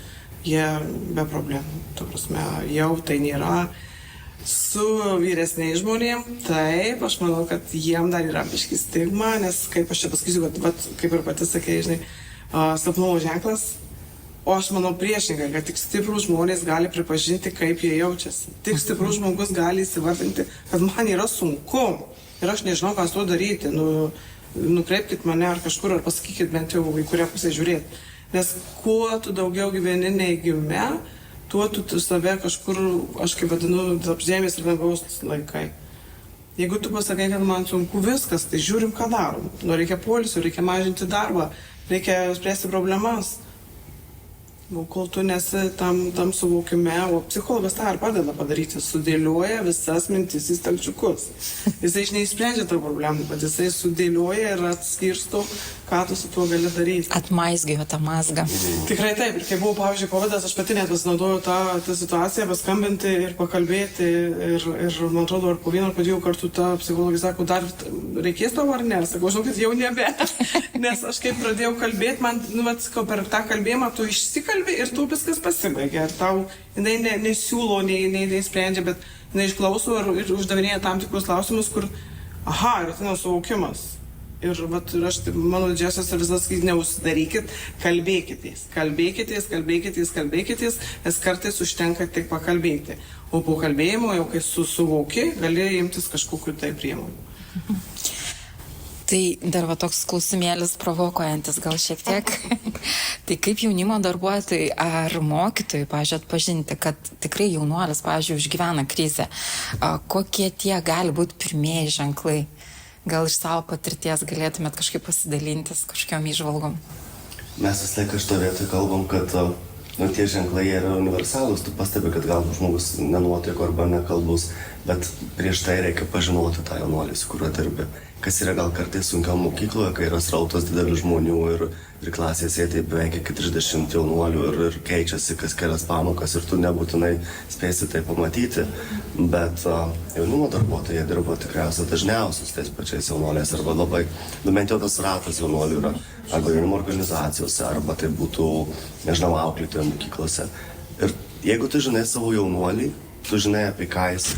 jie be problemų. Ta prasme, jau tai nėra... Su vyresniais žmonėm, taip, aš manau, kad jiem dar yra biški stigma, nes kaip aš čia pasakysiu, kad kaip ir pati sakė, žinai, silpnumo ženklas, o aš manau priešingai, kad tik stiprus žmonės gali pripažinti, kaip jie jaučiasi. Tik stiprus žmogus gali įsivardinti, kad man yra sunku ir aš nežinau, ką su to daryti. Nukreipkite mane ar kažkur, ar pasakykit bent jau į kurią pusę žiūrėti. Nes kuo tu daugiau gyveni neigime, tuo tu save kažkur, aš kaip vadinu, tarp žemės ir dangaus laikai. Jeigu tu pasakai, kad man sunku viskas, tai žiūrim, ką darom. Reikia poilsio, reikia mažinti darbą, reikia spręsti problemas. Kol tu nesi tam suvokime, o psichologas tą ir padeda padaryti, sudėlioja visas mintis į stalčiukus. Jisai neišsprendžia tą problemą, bet jisai sudėlioja ir atskirsto, ką tu su tuo gali daryti. Atmaizgėjo tą mazgą. Tikrai taip, ir kai buvo, pavyzdžiui, kovidas, aš pati net pasinaudojau tą situaciją, paskambinti ir pakalbėti, ir man atrodo, ar po vieną ar po dviejų kartų ta psichologija sako, dar reikės tavo ar ne? Sakau, žinau, kad jau nebe. Nes aš kaip pradėjau kalbėti, man, per tą kalbėjimą tu išsikalbėjai, ir tu viskas pasibaigia. Ir tau jinai nesiūlo, nei sprendžia, bet jinai išklauso ir uždavinėja tam tikrus klausimus, kur aha, ir tai nesuvokimas. Ir mano didžiausias ir visas sakyti, neužsidarykit, kalbėkitės, nes kartais užtenka tik pakalbėti. O po kalbėjimo, jau kai suvoki, gali imtis kažkokiu tai priemonių. Tai dar toks klausimėlis provokuojantis gal šiek tiek. Tai kaip jaunimo darbuotojai ar mokytojai, pavyzdžiui, atpažinti, kad tikrai jaunuolis, pavyzdžiui, išgyvena krizę, kokie tie gali būti pirmieji ženklai? Gal iš savo patirties galėtumėt kažkaip pasidalintis kažkokiom įžvalgom? Mes vis laiką šito vietoj kalbam, kad tie ženklai yra universalūs. Tu pastebi, kad galbūt žmogus nenuotaiko arba nekalbus, bet prieš tai reikia pažinoti tą jaunuolį, su kuriuo dirbi. Kas yra gal kartais sunkiau mokykloje, kai yra srautas didelis žmonių ir klasėje sėdi beveik iki 30 jaunuolių ir keičiasi kas kelias pamokas ir tu nebūtinai spėsi tai pamatyti. Bet jaunimo darbuotojai dirba tikriausiai dažniausiai tais pačiais jaunuoliais arba labai, bent jau tas ratas jaunuolių yra arba jaunimo organizacijose, arba tai būtų, nežinau, auklėtojo mokyklose. Ir jeigu tu žinai savo jaunuolį, tu žinai apie ką jis,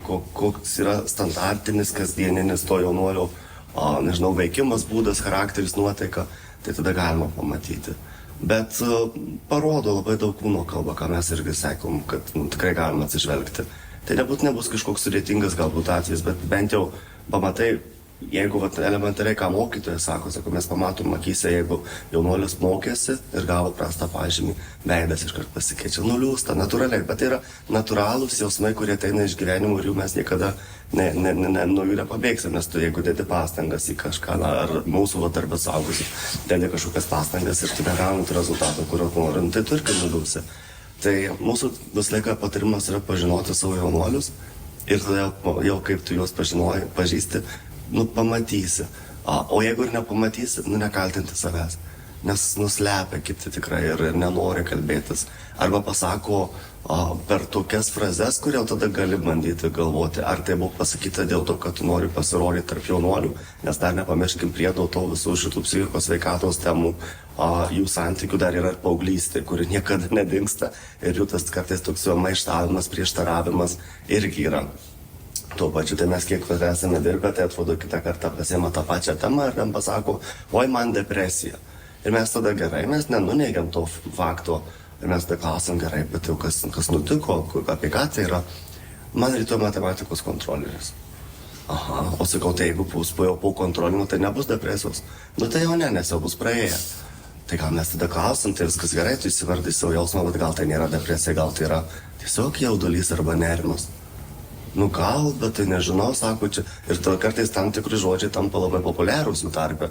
koks yra standartinis, kasdieninis to jaunuolio, nežinau, veikimas, būdas, charakteris, nuotaika, tai tada galima pamatyti. Bet parodo labai daug kūno kalbą, ką mes irgi sakom, kad tikrai galima atsižvelgti. Tai nebus kažkoks sudėtingas galbūt atvejis, bet bent jau pamatai, jeigu elementariai ką mokytojas sako, mes pamatom akyse, jeigu jaunuolis mokėsi ir gavo prastą pažymį, veidas iškart pasikeičia, nuliūsta, natūraliai, bet tai yra natūralūs jausmai, kurie ateina iš gyvenimo ir jų mes niekada nuo jų nepabėgsim, nes tu jeigu dedi pastangas į kažką, ar mūsų darbę saugusi, dedi kažkokias pastangas ir tu negauni rezultatų, kurio nori, tai tu irgi nuliūsi. Tai mūsų vis laiką patarimas yra pažinoti savo jaunuolius ir tada jau kaip tu juos pažįsti, pamatysi. O jeigu ir nepamatysi, nekaltinti savęs. Nes nuslepia kiti tikrai ir nenori kalbėtis. Arba pasako per tokias frazes, kur jau tada gali bandyti galvoti, ar tai buvo pasakyta dėl to, kad tu nori pasirodyti tarp jaunuolių, nes dar nepamirškim priedo to visų šitų psichikos sveikatos temų, jų santykių dar yra ir paauglystė, kuri niekada nedingsta ir jų tas kartais toks maištavimas, prieštaravimas irgi yra. Tuo pačiu, tai mes kiek esame dirbę, tai atrodo kitą kartą pasiema tą pačią temą ir ten pasako, oi man depresija. Ir mes tada gerai, mes nenuneigiam to fakto ir mes tada klausom gerai, bet jau kas nutiko, apie ką tai yra. Man rytoj matematikos kontroleris. Aha, o sakau, tai jeigu bus jau po kontrolinio, tai nebus depresijos. Tai jau ne, nes jau bus praėję. Tai gal mes tada klausom, tai viskas gerai, tu įsivardai savo jausmą, bet gal tai nėra depresija, gal tai yra tiesiog jaudulys arba nerimas. Gal, bet tai nežinau, sako čia. Ir kartais tam tikri žodžiai tampa labai populiarūs jų tarpe.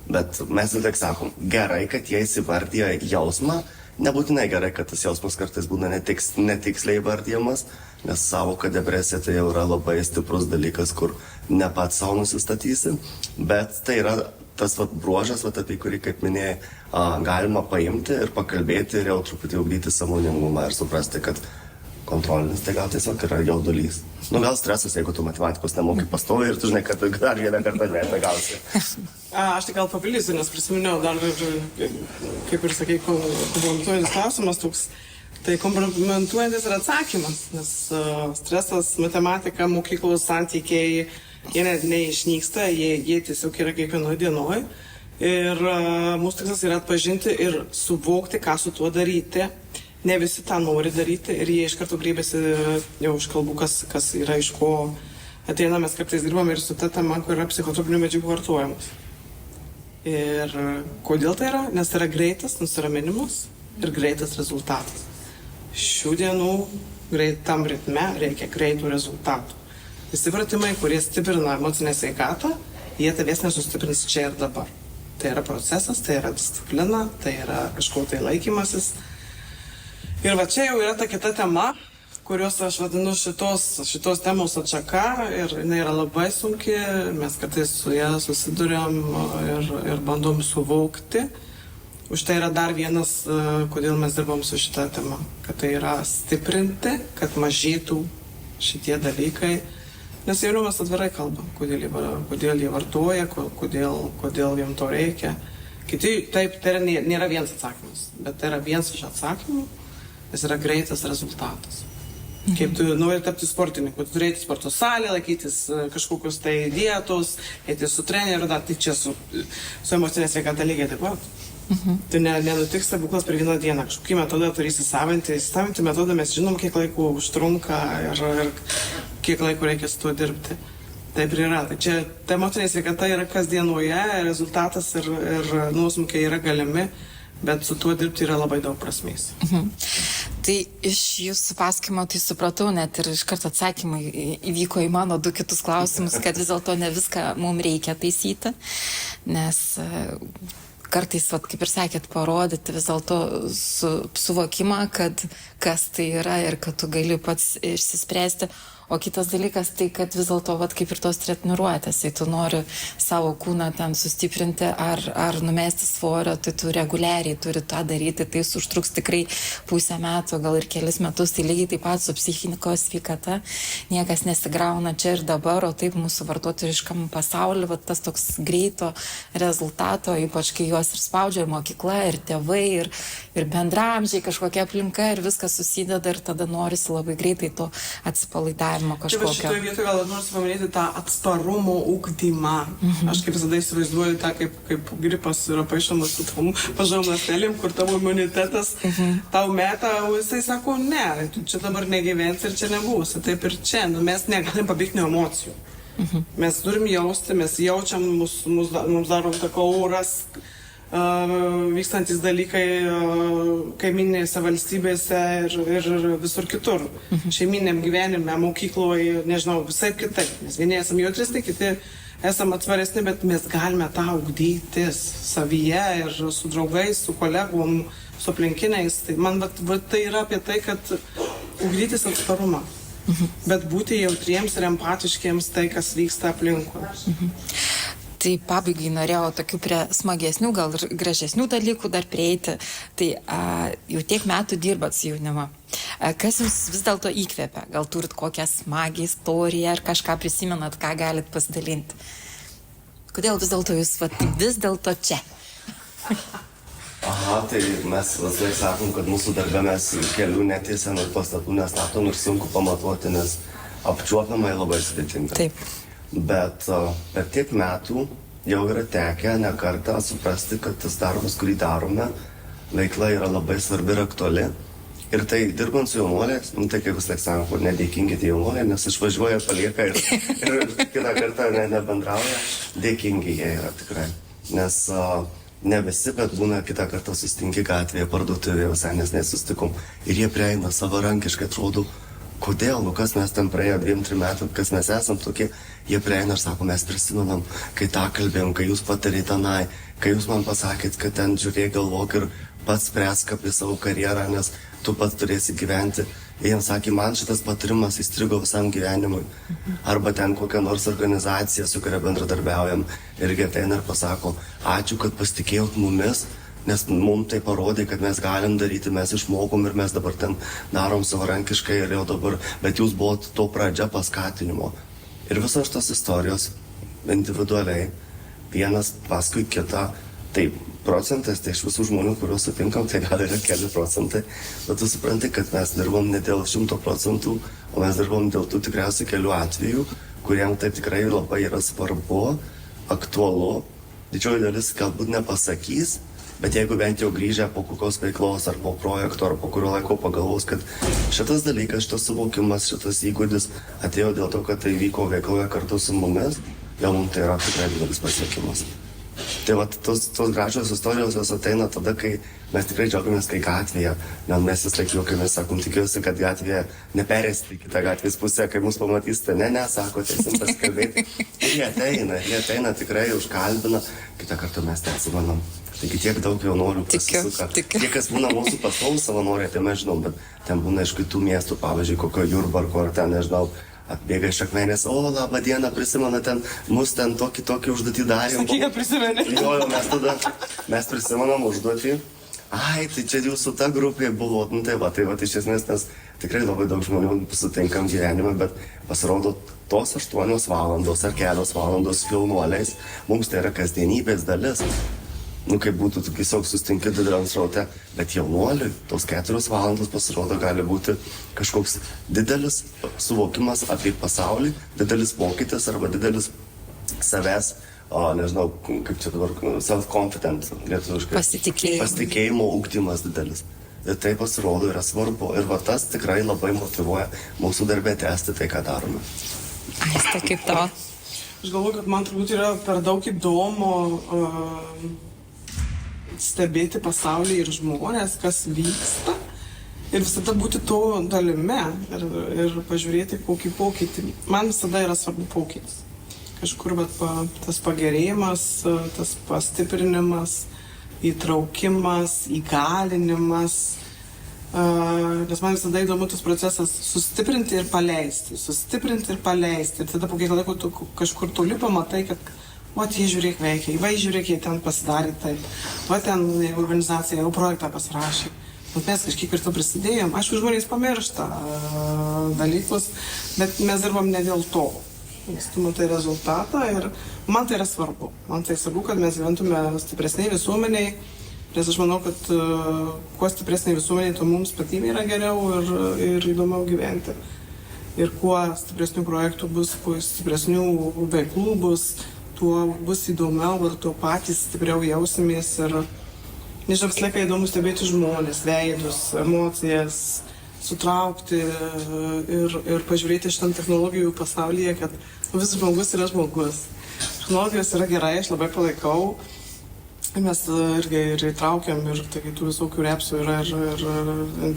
Bet mes vis tiek sakom, gerai, kad jie įsivardyja jausmą. Nebūtinai gerai, kad tas jausmas kartais būna netiksliai įvardyjamas, nes savoka depresija tai jau yra labai stiprus dalykas, kur ne pats savo nusistatysi. Bet tai yra tas bruožas, apie kurį, kaip minėjai, galima paimti ir pakalbėti ir jau truputį ugdyti sąmoningumą ir suprasti, kad kontrolinis, tai gal tiesiog yra jaudulys. Gal stresas, jeigu tu matematikos nemoki pastoviai ir tu žinai, kad dar vieną kartą nebegausi. Aš tik gal papildysiu, nes prisiminiau dar, kaip ir sakai, kompromentuojantis klausimas toks. Tai kompromentuojantis yra atsakymas, nes stresas, matematika, mokyklos santykiai, jie neišnyksta, jie tiesiog yra kiekvienoje dienoje. Ir mūsų tikslas yra atpažinti ir suvokti, ką su tuo daryti. Ne visi tą nori daryti ir jie iš karto grįbėsi, jau iš kalbų, kas yra iš ko ateina, mes kartais dirbame ir su ta tema, kur yra psichotropinių medžiagų vartojimas. Ir kodėl tai yra? Nes tai yra greitas nusiraminimas ir greitas rezultatas. Šių dienų greitam ritme reikia greitų rezultatų. Visi pratimai, kurie stiprina emocinę sveikatą, jie tavęs nesustiprins čia ir dabar. Tai yra procesas, tai yra disciplina, tai yra kažko tai laikymasis. Ir va čia jau yra ta kita tema, kurios aš vadinu šitos temos atšaka ir jinai yra labai sunki, mes kartais su ją susiduriam ir bandom suvokti. Už tai yra dar vienas, kodėl mes dirbam su šitą temą, kad tai yra stiprinti, kad mažėtų šitie dalykai, nes jaunimas atvirai kalba, kodėl jie vartoja, kodėl jiem to reikia. Kiti, taip, tai nėra vienas atsakymas, bet tai yra vienas iš atsakymų. Jis yra greitas rezultatas. Kaip tu nori tapti sportininku, tu turėti sporto salę, laikytis kažkokius tai dietos, eiti su treneriu, tai čia su emocinė sveikata lygiai taip pat. Tai nenutiks stebuklas per vieną dieną. Kažkokį metodą turi įsisavinti metodą mes žinom, kiek laiko užtrunka ir kiek laiko reikia su tuo dirbti. Taip ir yra. Tai čia emocinė sveikata yra kasdienoje, rezultatas ir nuosmukiai yra galimi, bet su tuo dirbti yra labai daug prasmės. Tai iš jūsų pasakojimo tai supratau, net ir iš karto atsakymai įvyko į mano 2 kitus klausimus, kad vis dėlto ne viską mums reikia taisyti, nes kartais, kaip ir sakėt, parodyti vis dėlto suvokimą, kad kas tai yra ir kad tu gali pats išsispręsti. O kitas dalykas tai, kad vis dėlto, kaip ir tos treniruotės, tai tu nori savo kūną ten sustiprinti ar numesti svorio, tai tu reguliariai turi tą daryti, tai užtruks tikrai pusę metų, gal ir kelis metus, tai lygiai taip pat su psichikos sveikata niekas nesigrauna čia ir dabar, o taip mūsų vartotojiškam pasauliu, tas toks greito rezultato, ypač kai juos ir spaudžia ir mokykla, ir tėvai, ir bendramžiai, kažkokia aplinka ir viskas susideda ir tada norisi labai greitai to atsipalaidavimo. Taip, šitoje vietoje gal noriu paminėti tą atsparumo ugdymą. Aš kaip visada įsivaizduoju tą, kaip gripas yra paišomas su tom pažom ląstelėm, kur tavo imunitetas tau meta, o jisai sako, ne, tu čia dabar negyvensi ir čia nebūsi. Taip ir čia, mes negalim pabėgti nuo emocijų. Mes turim jausti, mes jaučiam, mums daro įtaką oras, vykstantis dalykai kaiminėse valstybėse ir visur kitur. Šeiminiam gyvenime, mokykloje, nežinau, visai kitaip. Mes vieni esame jautresni, kiti esame atsvaresni, bet mes galime tą ugdytis savyje ir su draugais, su kolegom, su aplinkiniais. Tai man tai yra apie tai, kad ugdytis atsparumą. Bet būti jautriems ir empatiškiems tai, kas vyksta aplinkui. Tai pabaigai norėjau tokių prie smagesnių, gal ir gražesnių dalykų dar prieiti. Tai jau tiek metų dirbat su jaunimu. Kas jums vis dėlto įkvėpia? Gal turit kokią smagią istoriją ar kažką prisimenat, ką galit pasidalinti? Kodėl vis dėlto jūs vis dėlto čia? Aha, tai mes visai sakom, kad mūsų darbė mes kelių netiesiam ir pastatų nestatom ir sunku pamatuoti, nes apčiuopiamai labai sudėtinga. Taip. Bet per tiek metų jau yra tekę ne kartą suprasti, kad tas darbas, kurį darome, veikla yra labai svarbi ir aktuali. Ir tai dirbant su jaunuoliais, tai kaip vis laik sako, nedėkingi tie jaunuoliai, nes išvažiuoja, palieka ir kitą kartą nebendrauja. Dėkingi jie yra tikrai. Nes ne visi, bet būna kitą kartą sustinki gatvėje, parduotuvėje, visai nes nesustikom. Ir jie prieina savarankiškai, atrodo, kodėl, kas mes ten praėjo 2-3 metų, kas mes esam tokie, jie prieina ir sako, mes prisimenam, kai tą kalbėjom, kai jūs patarėte tenai, kai jūs man pasakėt, kad ten žiūrėk, galvok ir pats spręsk apie savo karjerą, nes tu pats turėsi gyventi. Ir jiems sakė, man šitas patarimas įstrigo visam gyvenimui. Arba ten kokią nors organizaciją, su kuria bendradarbiaujam, irgi ateina ir pasako, ačiū, kad pasitikėjot mumis, nes mums tai parodė, kad mes galim daryti, mes išmokom ir mes dabar ten darom savarankiškai ir jau dabar, bet jūs buvot to pradžia paskatinimo. Ir visos tos istorijos individualiai, vienas paskui kitą, tai procentas, tai iš visų žmonių, kuriuos sutinkam, tai gal yra keli procentai, bet tu supranti, kad mes dirbom ne dėl 100%, o mes dirbom dėl tų tikriausiai kelių atvejų, kuriem tai tikrai labai yra svarbu, aktualu, didžioji dalis galbūt nepasakys, bet jeigu bent jau grįžę po kokios veiklos ar po projekto ar po kurio laiko pagalvos, kad šitas dalykas, šitas suvokimas, šitas įgūdis atėjo dėl to, kad tai vyko veikloje kartu su mumis, jau mums tai yra tikrai didelis pasiekimas. Tai tos gražios istorijos jos ateina tada, kai mes tikrai džiaugiamės, kai gatvėje, nes mes vis laik juokiamės, sakom, tikiuosi, kad gatvėje neperėsite į kitą gatvės pusę, kai mus pamatysite, ne, sako, teisim pasikalbėti. Ir jie ateina tikrai, užkalbina, kitą kartą mes ten atsimanam. Taigi tiek daug jaunuolių pasisuka. Tie, kas būna mūsų pastovų savanoriai, tai mes žinom, bet ten būna iš kitų miestų, pavyzdžiui, kokio Jurbarko ar ten, nežinau, atbėga iš Akmenės, o, labą dieną, prisimena ten, mus ten tokį užduotį darėm. Sakyk, kad prisimeni. Jo, mes prisimenam užduotį. Ai, tai čia jūsų ta grupė buvo, tai va, iš esmės mes tikrai labai daug žmonių sutinkam gyvenime, bet pasirodo tos 8 valandos ar kelios valandos jaunuoliais, mums tai yra kasdienybės dalis. kaip būtų, tu tiesiog sustinki dideliam sraute, bet jaunuoliui tos 4 valandos pasirodo gali būti kažkoks didelis suvokimas apie pasaulį, didelis pokytis arba didelis savęs, nežinau, kaip čia dabar, self-confident, lietuviškai. Pasitikėjimo ugdymas didelis. Ir tai pasirodo yra svarbu. Ir va tas tikrai labai motyvuoja mūsų darbę tęsti tai, ką darome. Aiste, kaip tavo? Aš galvoju, kad man turbūt yra per daug įdomu stebėti pasaulį ir žmonės, kas vyksta. Ir visada būti to dalime ir pažiūrėti kokį pokytį. Man visada yra svarbu pokytis. Kažkur tas pagerėjimas, tas pastiprinimas, įtraukimas, įgalinimas, nes man visada įdomu tas procesas sustiprinti ir paleisti. Ir tada po kiek laiko tu kažkur toli pamatai, kad jie žiūrėk veikia, žiūrėk, jie ten pasidarė taip, ten organizacija jau projektą pasirašė. Mes kažkiek ir to prisidėjom. Aišku, žmonės pamiršta dalykus, bet mes dirbam ne dėl to. Nes tu matai rezultatą ir man tai yra svarbu. Man tai svarbu, kad mes gyventume stipresniai visuomeniai, nes aš manau, kad kuo stipresniai visuomeniai, tuo mums patybė yra geriau ir įdomiau gyventi. Ir kuo stipresnių projektų bus, kuo stipresnių veiklų bus, tuo bus įdomiau ir tuo patys stipriau jausimės. Ir nežinau, visą laiką įdomu stebėti žmonės, veidus, emocijas, sutraukti ir pažiūrėti šitam technologijų pasaulyje, kad vis žmogus yra žmogus. Technologijos yra gerai, aš labai palaikau. Mes irgi ir įtraukiam ir tų visokių repsų yra ir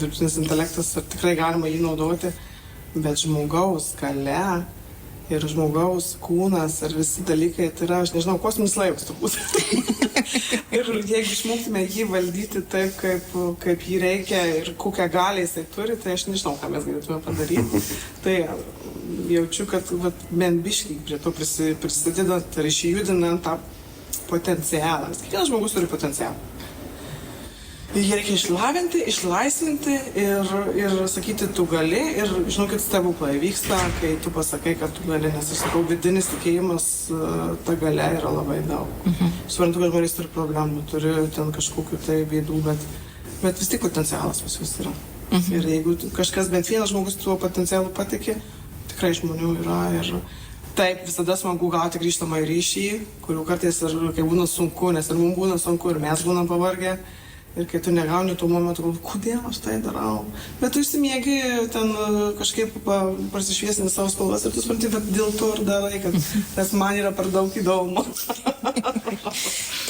dirbtinis intelektas ir tikrai galima jį naudoti, bet žmogaus galia ir žmogaus kūnas ir visi dalykai, tai yra, aš nežinau, kosminis laivas turbūt. Ir jeigu išmoktume jį valdyti taip, kaip jį reikia ir kokią galią jisai turi, tai aš nežinau, ką mes galėtume padaryti. Tai jaučiu, kad bent biškiai prie to prisidedant ir išjudinant tą potencialą. Kiekvienas žmogus turi potencialą. Jį reikia išlavinti, išlaisvinti ir sakyti, tu gali. Ir žinokit, stebuklai vyksta, kai tu pasakai, kad tu gali, nes aš sakau, vidinis tikėjimas, ta galia yra labai daug. Suprantu, kad žmonės turi problemų, turi ten kažkokių tai bėdų, bet vis tik potencialas pas vis yra. Ir jeigu kažkas, bent vienas žmogus tuo potencialu patikė, tikrai žmonių yra. Ir taip, visada smagu gauti grįžtamą ryšį, kurių kartais ir kai būna sunku, nes ir mums būna sunku, ir mes būnam pavargę. Ir kai tu negauni tuo momentu, kodėl aš tai darau? Bet tu išsimiegi ten kažkaip prasišviesini savo spalvas ir tu supranti, bet dėl to ir darai, kad tas man yra per daug įdomu.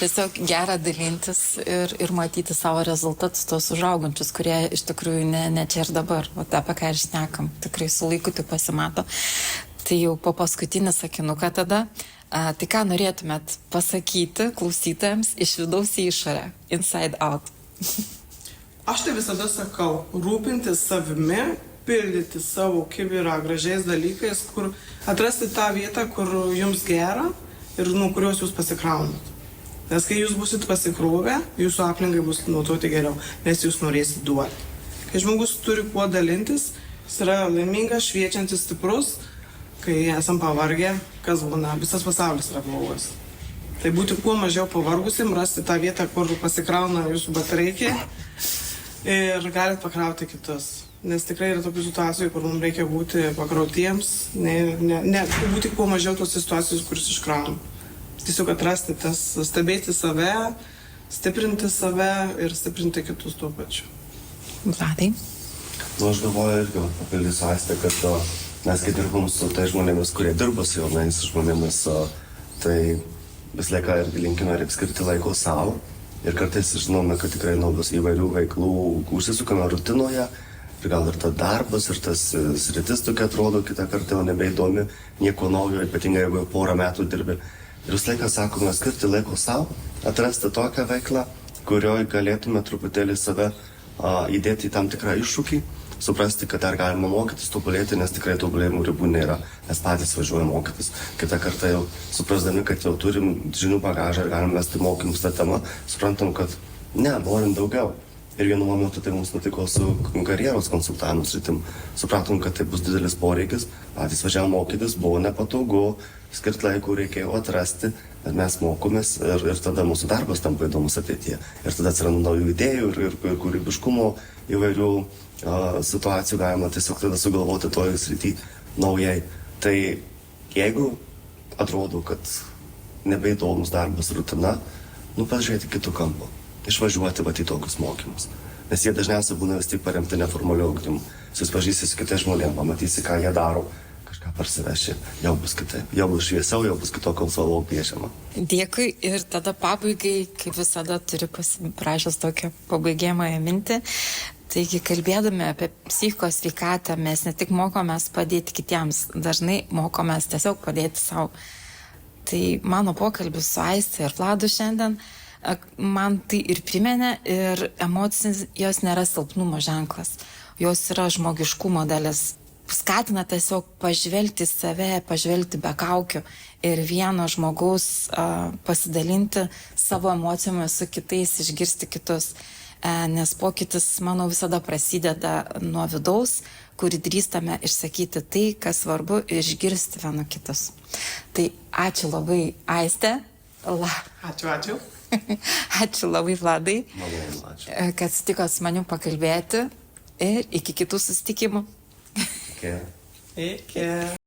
Tiesiog gera dalintis ir matyti savo rezultatus, tos užaugančius, kurie iš tikrųjų ne čia ir dabar, o apie ką ir šnekam, tikrai su laiku tik pasimato. Tai jau po paskutinį sakinuką tada. Tai ką norėtumėt pasakyti klausytojams iš vidaus į išorę, inside out? Aš tai visada sakau, rūpintis savimi, pildyti savo kibirą gražiais dalykais, kur atrasti tą vietą, kur jums gera ir nuo kurios jūs pasikraunat. Nes kai jūs busit pasikrovę, jūsų aplinkai bus naudoti geriau, nes jūs norėsit duoti. Kai žmogus turi kuo dalintis, jis yra laimingas, šviečiantis, stiprus. Kai esam pavargę, kas būna, visas pasaulis yra blogas. Tai būti kuo mažiau pavargusim, rasti tą vietą, kur pasikrauna jūsų baterijai ir galit pakrauti kitus. Nes tikrai yra tokių situacijų, kur mums reikia būti pakrautiems, ne būti kuo mažiau tos situacijos, kuris iškraunam. Tiesiog atrasti tas, stebėti save, stiprinti save ir stiprinti kitus tuo pačiu. Vladai? Aš galvoju irgi papildysiu Aistę, kad mes kai dirbam su tai žmonėmis, kurie dirba su jaunais žmonėmis, tai vis laiką irgi linkime ir skirti laiko savo. Ir kartais žinome, kad tikrai naujos įvairių veiklų užsisukame rutinoje. Ir gal ir tas darbas, ir tas sritis tokia atrodo kitą kartą jau nebeįdomi, nieko naujo, ypatingai jeigu jau porą metų dirbi. Ir vis laiką sakome skirti laiko savo, atrasti tokią veiklą, kurioje galėtume truputėlį save įdėti į tam tikrą iššūkį. Suprasti, kad dar galima mokytis, tobulėti, nes tikrai tobulėjimų ribų nėra. Mes patys važiuojam mokytis. Kitą kartą jau suprasdami, kad jau turim žinių bagažą ir galim vesti mokymus tą temą, suprantam, kad ne, norim daugiau. Ir vienu momentu tai mums nutiko su karjeros konsultavimo sritim. Supratom, kad tai bus didelis poreikis, patys važiavom mokytis, buvo nepatogu, skirti laiko reikėjo atrasti, bet mes mokomės ir tada mūsų darbas tampa įdomus ateityje. Ir tada atsiranda naujų idėjų ir kūrybiškumo įvairių situacijų galima tiesiog tada sugalvoti toj srity naujai. Tai jeigu atrodo, kad nebeįdomus darbas, rutina, pažiūrėti kitų kampų, išvažiuoti į tokius mokymus. Nes jie dažniausiai būna vis tik paremti neformaliu ugdymu. Susipažįsi su kitais žmonėmis, pamatysi, ką jie daro, kažką parsiveši, jau bus kitaip, jau bus šviesiau, jau bus kitokio spalvos piešiama. Dėkui ir tada pabaigai, kaip visada, turiu prašęs tokią pabaigiamąją mintį. Taigi, kalbėdami apie psichikos sveikatą, mes ne tik mokomės padėti kitiems, dažnai mokomės tiesiog padėti savo. Tai mano pokalbis su Aiste ir Vladu šiandien man tai ir priminė, ir emocinis jos nėra silpnumo ženklas, jos yra žmogiškumo dalis. Skatina tiesiog pažvelgti save, pažvelgti be kaukių ir vieno žmogaus pasidalinti savo emocijomis su kitais, išgirsti kitus. Nes pokytis, manau, visada prasideda nuo vidaus, kurį drįstame išsakyti tai, kas svarbu, ir išgirsti vienu kitus. Tai ačiū labai, Aiste. Ačiū. Ačiū labai, Vladai, Malonu, ačiū. kad sutikot su manim pakalbėti ir iki kitų susitikimų. Okay. Iki.